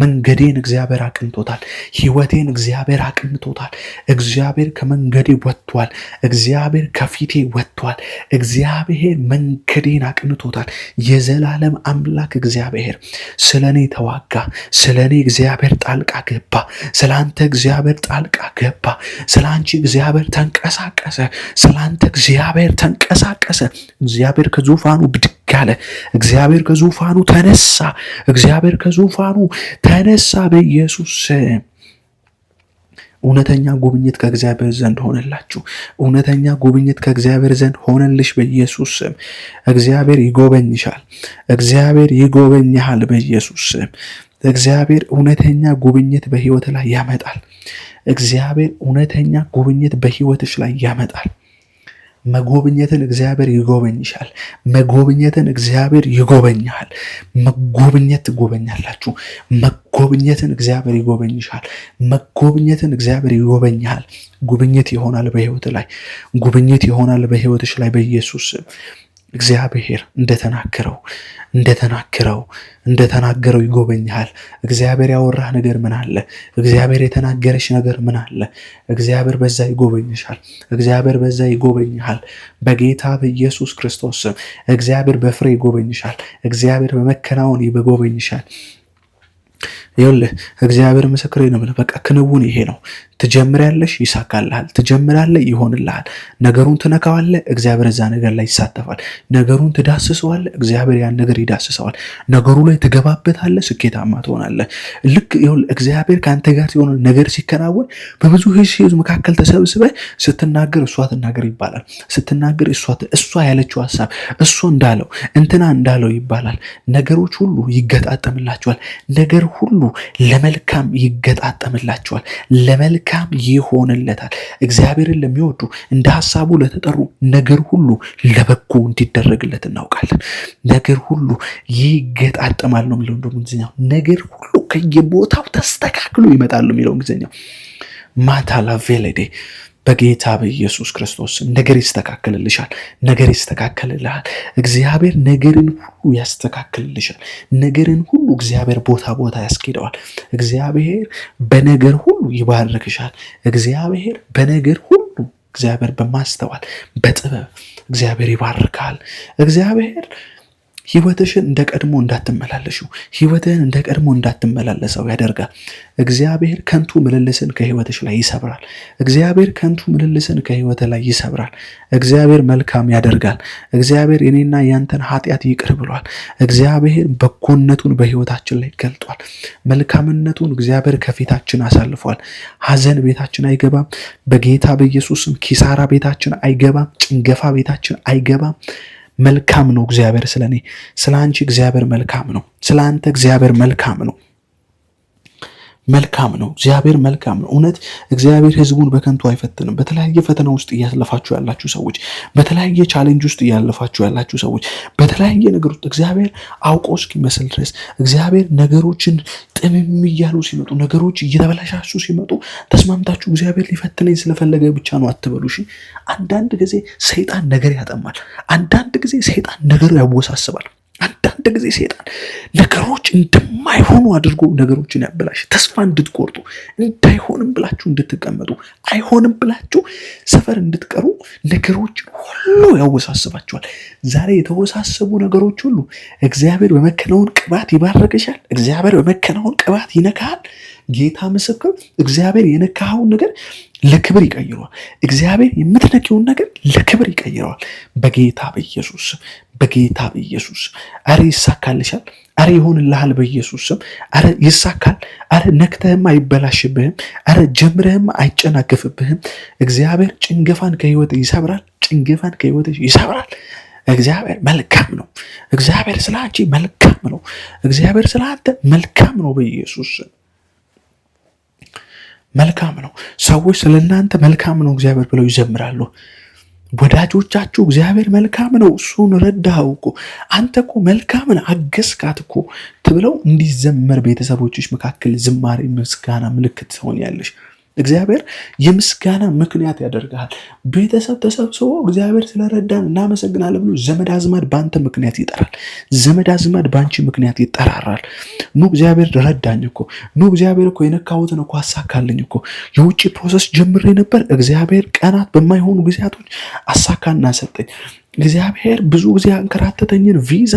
መንገዴን እግዚአብሔር አቅንቶታል። ሕይወቴን እግዚአብሔር አቅንቶታል። እግዚአብሔር ከመንገዴ ወጥቷል። እግዚአብሔር ከፊቴ ወጥቷል። እግዚአብሔር መንገዴን አቅንቶታል። የዘላለም አምላክ እግዚአብሔር ስለኔ ተዋጋ። ስለኔ እግዚአብሔር ጣልቃ ገባ። ስላንተ እግዚአብሔር ጣልቃ ገባ። ስላንቺ እግዚአብሔር ተንቀሳቀሰ። ስላንተ እግዚአብሔር ተንቀሳቀሰ። እግዚአብሔር ከዙፋኑ ብድግ አለ። እግዚአብሔር ከዙፋኑ ተነሳ። እግዚአብሔር ከዙፋኑ ተነሳ። በኢየሱስ ስም እውነተኛ ጉብኝት ከእግዚአብሔር ዘንድ ሆነላችሁ። እውነተኛ ጉብኝት ከእግዚአብሔር ዘንድ ሆነልሽ። በኢየሱስ ስም እግዚአብሔር ይጎበኝሻል። እግዚአብሔር ይጎበኝሃል። በኢየሱስ ስም እግዚአብሔር እውነተኛ ጉብኝት በሕይወት ላይ ያመጣል። እግዚአብሔር እውነተኛ ጉብኝት በሕይወትሽ ላይ ያመጣል። መጎብኘትን እግዚአብሔር ይጎበኝሻል። መጎብኘትን እግዚአብሔር ይጎበኛል። መጎብኘት ትጎበኛላችሁ። መጎብኘትን እግዚአብሔር ይጎበኝሻል። መጎብኘትን እግዚአብሔር ይጎበኛል። ጉብኝት ይሆናል በሕይወት ላይ፣ ጉብኝት ይሆናል በሕይወትሽ ላይ በኢየሱስ ስም። እግዚአብሔር እንደተናገረው ይጎበኛል። እግዚአብሔር ያወራህ ነገር ምን አለ? እግዚአብሔር የተናገረሽ ነገር ምን አለ? እግዚአብሔር በዛ ይጎበኝሻል። እግዚአብሔር በዛ ይጎበኝሃል። በጌታ በኢየሱስ ክርስቶስ ስም እግዚአብሔር በፍሬ ይጎበኝሻል። እግዚአብሔር በመከናወን ይጎበኝሻል። ይኸውልህ እግዚአብሔር ምስክሬ ነው። በቃ ክንውን ይሄ ነው። ትጀምሪያለሽ፣ ይሳካልሃል። ትጀምራለህ፣ ይሆንልሃል። ነገሩን ትነካዋለህ፣ እግዚአብሔር እዛ ነገር ላይ ይሳተፋል። ነገሩን ትዳስሰዋለህ፣ እግዚአብሔር ያን ነገር ይዳስሰዋል። ነገሩ ላይ ትገባበታለህ፣ ስኬታማ ትሆናለህ። ልክ ይኸውልህ እግዚአብሔር ከአንተ ጋር ሲሆን ነገር ሲከናወን በብዙ ሕዝብ መካከል ተሰብስበህ ስትናገር እሷ ትናገር ይባላል። ስትናገር እሷ ያለችው ሐሳብ እሱ እንዳለው እንትና እንዳለው ይባላል። ነገሮች ሁሉ ይገጣጠምላቸዋል። ነገር ሁሉ ለመልካም ይገጣጠምላቸዋል። ለመልካም ይሆንለታል። እግዚአብሔርን ለሚወዱ እንደ ሐሳቡ ለተጠሩ ነገር ሁሉ ለበጎ እንዲደረግለት እናውቃለን። ነገር ሁሉ ይገጣጠማል ነው የሚለው እንግሊዝኛው። ነገር ሁሉ ከየቦታው ተስተካክሎ ይመጣል ነው የሚለው እንግሊዝኛው። ማታላ ቬሌዴ በጌታ በኢየሱስ ክርስቶስ ነገር ይስተካከልልሻል። ነገር ይስተካከልልሃል። እግዚአብሔር ነገርን ሁሉ ያስተካክልልሻል። ነገርን ሁሉ እግዚአብሔር ቦታ ያስኬደዋል። እግዚአብሔር በነገር ሁሉ ይባርክሻል። እግዚአብሔር በነገር ሁሉ እግዚአብሔር በማስተዋል በጥበብ እግዚአብሔር ይባርካል። እግዚአብሔር ህይወትሽን እንደ ቀድሞ እንዳትመላለሹ፣ ህይወትህን እንደ ቀድሞ እንዳትመላለሰው ያደርጋል። እግዚአብሔር ከንቱ ምልልስን ከህይወትሽ ላይ ይሰብራል። እግዚአብሔር ከንቱ ምልልስን ከህይወትህ ላይ ይሰብራል። እግዚአብሔር መልካም ያደርጋል። እግዚአብሔር የኔና ያንተን ኃጢአት ይቅር ብሏል። እግዚአብሔር በጎነቱን በህይወታችን ላይ ገልጧል። መልካምነቱን እግዚአብሔር ከፊታችን አሳልፏል። ሐዘን ቤታችን አይገባም። በጌታ በኢየሱስም ኪሳራ ቤታችን አይገባም። ጭንገፋ ቤታችን አይገባም። መልካም ነው እግዚአብሔር ስለኔ፣ ስለ አንቺ እግዚአብሔር መልካም ነው። ስለ አንተ እግዚአብሔር መልካም ነው። መልካም ነው እግዚአብሔር መልካም ነው። እውነት እግዚአብሔር ህዝቡን በከንቱ አይፈትንም። በተለያየ ፈተና ውስጥ እያለፋችሁ ያላችሁ ሰዎች፣ በተለያየ ቻሌንጅ ውስጥ እያለፋችሁ ያላችሁ ሰዎች፣ በተለያየ ነገር ውስጥ እግዚአብሔር አውቆ እስኪመስል ድረስ እግዚአብሔር ነገሮችን ጥምም እያሉ ሲመጡ፣ ነገሮች እየተበላሻሹ ሲመጡ ተስማምታችሁ እግዚአብሔር ሊፈትነኝ ስለፈለገ ብቻ ነው አትበሉ። እሺ፣ አንዳንድ ጊዜ ሰይጣን ነገር ያጠማል። አንዳንድ ጊዜ ሰይጣን ነገር ያወሳስባል። አንዳንድ ጊዜ ሰይጣን ነገሮች እንደማይሆኑ አድርጎ ነገሮችን ያበላሽ። ተስፋ እንድትቆርጡ፣ እንዳይሆንም ብላችሁ እንድትቀመጡ፣ አይሆንም ብላችሁ ሰፈር እንድትቀሩ ነገሮችን ሁሉ ያወሳስባቸዋል። ዛሬ የተወሳሰቡ ነገሮች ሁሉ እግዚአብሔር በመከናወን ቅባት ይባርክሻል። እግዚአብሔር በመከናወን ቅባት ይነካል። ጌታ ምስክር፣ እግዚአብሔር የነካኸውን ነገር ለክብር ይቀይረዋል። እግዚአብሔር የምትነኪውን ነገር ለክብር ይቀይረዋል። በጌታ በኢየሱስ በጌታ በኢየሱስ አረ ይሳካልሻል። አረ ይሆንልሃል። በኢየሱስ ስም አረ ይሳካል። አረ ነክተህም አይበላሽብህም። አረ ጀምረህም አይጨናገፍብህም። እግዚአብሔር ጭንገፋን ከህይወት ይሰብራል። ጭንገፋን ከህይወት ይሰብራል። እግዚአብሔር መልካም ነው። እግዚአብሔር ስለ አንቺ መልካም ነው። እግዚአብሔር ስለ አንተ መልካም ነው። በኢየሱስ ስም መልካም ነው። ሰዎች ስለ እናንተ መልካም ነው እግዚአብሔር ብለው ይዘምራሉ። ወዳጆቻችሁ እግዚአብሔር መልካም ነው እሱን ረዳኸው እኮ አንተ እኮ መልካምን አገዝካት እኮ ትብለው እንዲዘመር ቤተሰቦችሽ መካከል ዝማሬ፣ ምስጋና ምልክት ትሆኛለሽ። እግዚአብሔር የምስጋና ምክንያት ያደርጋል። ቤተሰብ ተሰብስቦ እግዚአብሔር ስለረዳን እናመሰግናለን ብሎ ዘመድ አዝማድ በአንተ ምክንያት ይጠራል። ዘመድ አዝማድ በአንቺ ምክንያት ይጠራራል። ኑ እግዚአብሔር ረዳኝ እኮ፣ ኑ እግዚአብሔር እኮ የነካሁትን እኮ አሳካልኝ እኮ፣ የውጭ ፕሮሰስ ጀምሬ ነበር እግዚአብሔር ቀናት በማይሆኑ ጊዜያቶች አሳካና ሰጠኝ። እግዚአብሔር ብዙ ጊዜ አንከራተተኝን ቪዛ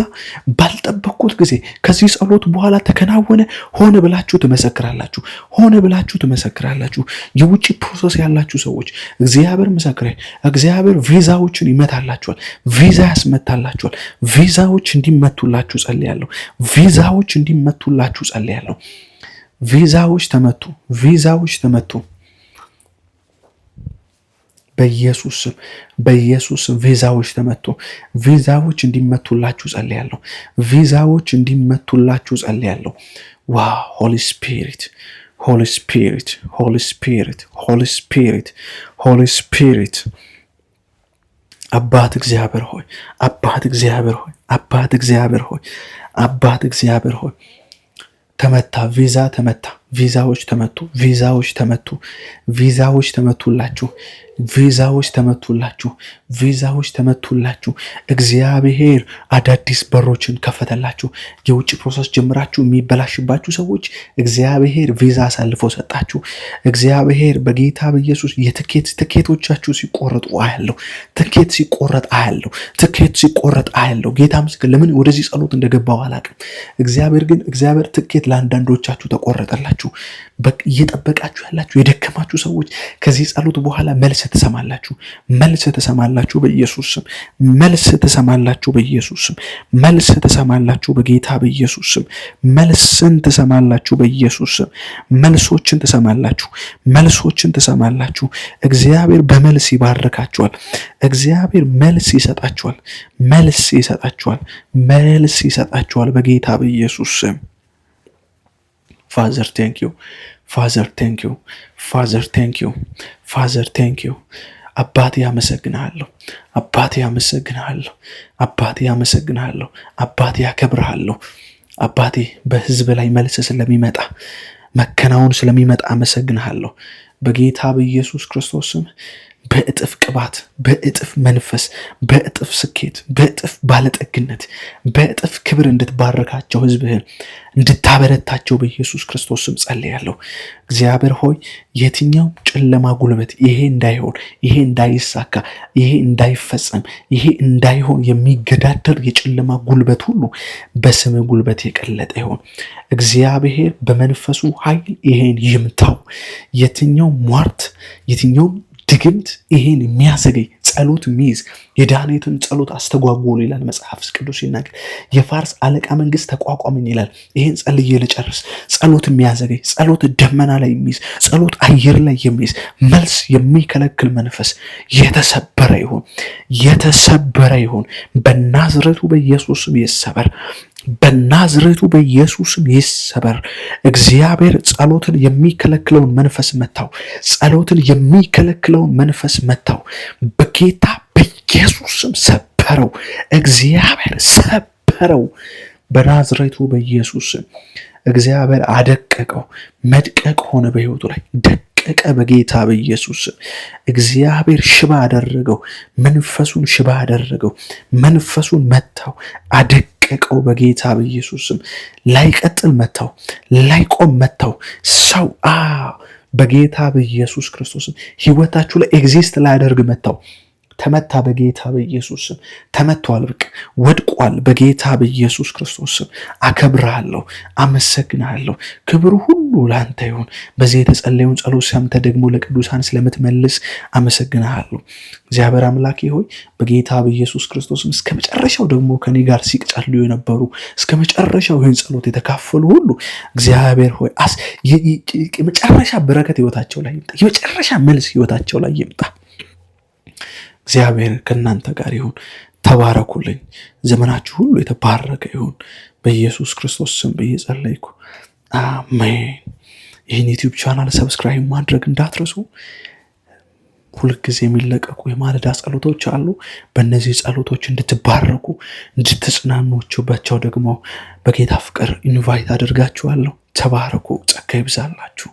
ባልጠበቅኩት ጊዜ ከዚህ ጸሎት በኋላ ተከናወነ። ሆነ ብላችሁ ትመሰክራላችሁ። ሆነ ብላችሁ ትመሰክራላችሁ። የውጭ ፕሮሰስ ያላችሁ ሰዎች እግዚአብሔር ምስክሬ፣ እግዚአብሔር ቪዛዎችን ይመታላችኋል። ቪዛ ያስመታላችኋል። ቪዛዎች እንዲመቱላችሁ ጸልያለሁ። ቪዛዎች እንዲመቱላችሁ ጸልያለሁ። ቪዛዎች ተመቱ። ቪዛዎች ተመቱ። በኢየሱስ ቪዛዎች ተመቱ። ቪዛዎች እንዲመቱላችሁ ጸልያለሁ። ቪዛዎች እንዲመቱላችሁ ጸልያለሁ። ዋው! ሆሊ ስፒሪት፣ ሆሊ ስፒሪት፣ ሆሊ ስፒሪት፣ ሆሊ ስፒሪት፣ ሆሊ ስፒሪት። አባት እግዚአብሔር ሆይ፣ አባት እግዚአብሔር ሆይ፣ አባት እግዚአብሔር ሆይ፣ አባት እግዚአብሔር ሆይ፣ ተመታ። ቪዛ ተመታ። ቪዛዎች ተመቱ፣ ቪዛዎች ተመቱ፣ ቪዛዎች ተመቱላችሁ፣ ቪዛዎች ተመቱላችሁ፣ ቪዛዎች ተመቱላችሁ። እግዚአብሔር አዳዲስ በሮችን ከፈተላችሁ። የውጭ ፕሮሰስ ጀምራችሁ የሚበላሽባችሁ ሰዎች እግዚአብሔር ቪዛ አሳልፎ ሰጣችሁ። እግዚአብሔር በጌታ በኢየሱስ ትኬቶቻችሁ ሲቆረጡ አያለሁ። ትኬት ሲቆረጥ አያለሁ። ትኬት ሲቆረጥ አያለሁ። ጌታ ምስክር። ለምን ወደዚህ ጸሎት እንደገባው አላውቅም። እግዚአብሔር ትኬት ለአንዳንዶቻችሁ ተቆረጠላችሁ። እየጠበቃችሁ ያላችሁ የደከማችሁ ሰዎች ከዚህ ጸሎት በኋላ መልስ ትሰማላችሁ። መልስ ትሰማላችሁ በኢየሱስ ስም። መልስ ትሰማላችሁ በኢየሱስ ስም። መልስ ትሰማላችሁ በጌታ በኢየሱስ ስም። መልስን ትሰማላችሁ በኢየሱስ ስም። መልሶችን ትሰማላችሁ። መልሶችን ትሰማላችሁ። እግዚአብሔር በመልስ ይባርካችኋል። እግዚአብሔር መልስ ይሰጣችኋል። መልስ ይሰጣችኋል። መልስ ይሰጣችኋል በጌታ በኢየሱስ ስም። ፋዘር ቴንክ ዩ ፋዘር ቴንክ ዩ ፋዘር ቴንክ ዩ ፋዘር ቴንክ ዩ። አባቴ አመሰግናለሁ። አባቴ አመሰግናለሁ። አባቴ አመሰግናለሁ። አባቴ አከብርሃለሁ። አባቴ በህዝብ ላይ መልስ ስለሚመጣ መከናወን ስለሚመጣ አመሰግናለሁ በጌታ በኢየሱስ ክርስቶስ ስም። በእጥፍ ቅባት፣ በእጥፍ መንፈስ፣ በእጥፍ ስኬት፣ በእጥፍ ባለጠግነት፣ በእጥፍ ክብር እንድትባረካቸው ህዝብህን እንድታበረታቸው በኢየሱስ ክርስቶስ ስም ጸልያለሁ። እግዚአብሔር ሆይ የትኛውም ጨለማ ጉልበት ይሄ እንዳይሆን፣ ይሄ እንዳይሳካ፣ ይሄ እንዳይፈጸም፣ ይሄ እንዳይሆን የሚገዳደር የጨለማ ጉልበት ሁሉ በስም ጉልበት የቀለጠ ይሆን። እግዚአብሔር በመንፈሱ ኃይል ይሄን ይምታው። የትኛው ሟርት፣ የትኛውም ድግምት ይሄን የሚያዘገይ ጸሎት የሚይዝ የዳንኤልን ጸሎት አስተጓጎሉ ይላል መጽሐፍ ቅዱስ ሲናገር። የፋርስ አለቃ መንግስት ተቋቋመኝ ይላል። ይሄን ጸልዬ ልጨርስ። ጸሎት የሚያዘገይ፣ ጸሎት ደመና ላይ የሚይዝ፣ ጸሎት አየር ላይ የሚይዝ መልስ የሚከለክል መንፈስ የተሰበረ ይሁን፣ የተሰበረ ይሁን። በናዝሬቱ በኢየሱስ ስም ይሰበር። በናዝሬቱ በኢየሱስም ይሰበር። እግዚአብሔር ጸሎትን የሚከለክለውን መንፈስ መታው። ጸሎትን የሚከለክለውን መንፈስ መታው። በጌታ በኢየሱስም ሰበረው። እግዚአብሔር ሰበረው። በናዝሬቱ በኢየሱስም እግዚአብሔር አደቀቀው። መድቀቅ ሆነ በህይወቱ ላይ ደቀቀ። በጌታ በኢየሱስ እግዚአብሔር ሽባ አደረገው። መንፈሱን ሽባ አደረገው። መንፈሱን መታው፣ አደቀቀው። በጌታ በኢየሱስ ላይቀጥል መታው፣ ላይቆም መታው። ሰው በጌታ በኢየሱስ ክርስቶስ ህይወታችሁ ላይ ኤግዚስት ላያደርግ መታው። ተመታ በጌታ በኢየሱስ ስም። ተመቷል፣ በቃ ወድቋል በጌታ በኢየሱስ ክርስቶስ ስም። አከብርሃለሁ፣ አመሰግናለሁ። ክብር ሁሉ ለአንተ ይሁን። በዚህ የተጸለየውን ጸሎት ሰምተህ ደግሞ ለቅዱሳን ስለምትመልስ አመሰግናለሁ። እግዚአብሔር አምላኬ ሆይ በጌታ በኢየሱስ ክርስቶስ ስም እስከ መጨረሻው ደግሞ ከኔ ጋር ሲጸልዩ የነበሩ እስከ መጨረሻው ይህን ጸሎት የተካፈሉ ሁሉ እግዚአብሔር ሆይ የመጨረሻ በረከት ህይወታቸው ላይ ይምጣ። የመጨረሻ መልስ ህይወታቸው ላይ ይምጣ። እግዚአብሔር ከእናንተ ጋር ይሁን። ተባረኩልኝ። ዘመናችሁ ሁሉ የተባረከ ይሁን በኢየሱስ ክርስቶስ ስም ብዬ ጸለይኩ። አሜን። ይህን ዩቲዩብ ቻናል ሰብስክራይብ ማድረግ እንዳትረሱ። ሁልጊዜ የሚለቀቁ የማለዳ ጸሎቶች አሉ። በእነዚህ ጸሎቶች እንድትባረኩ እንድትጽናኑባቸው ደግሞ በጌታ ፍቅር ኢንቫይት አድርጋችኋለሁ። ተባረኩ። ጸጋ ይብዛላችሁ።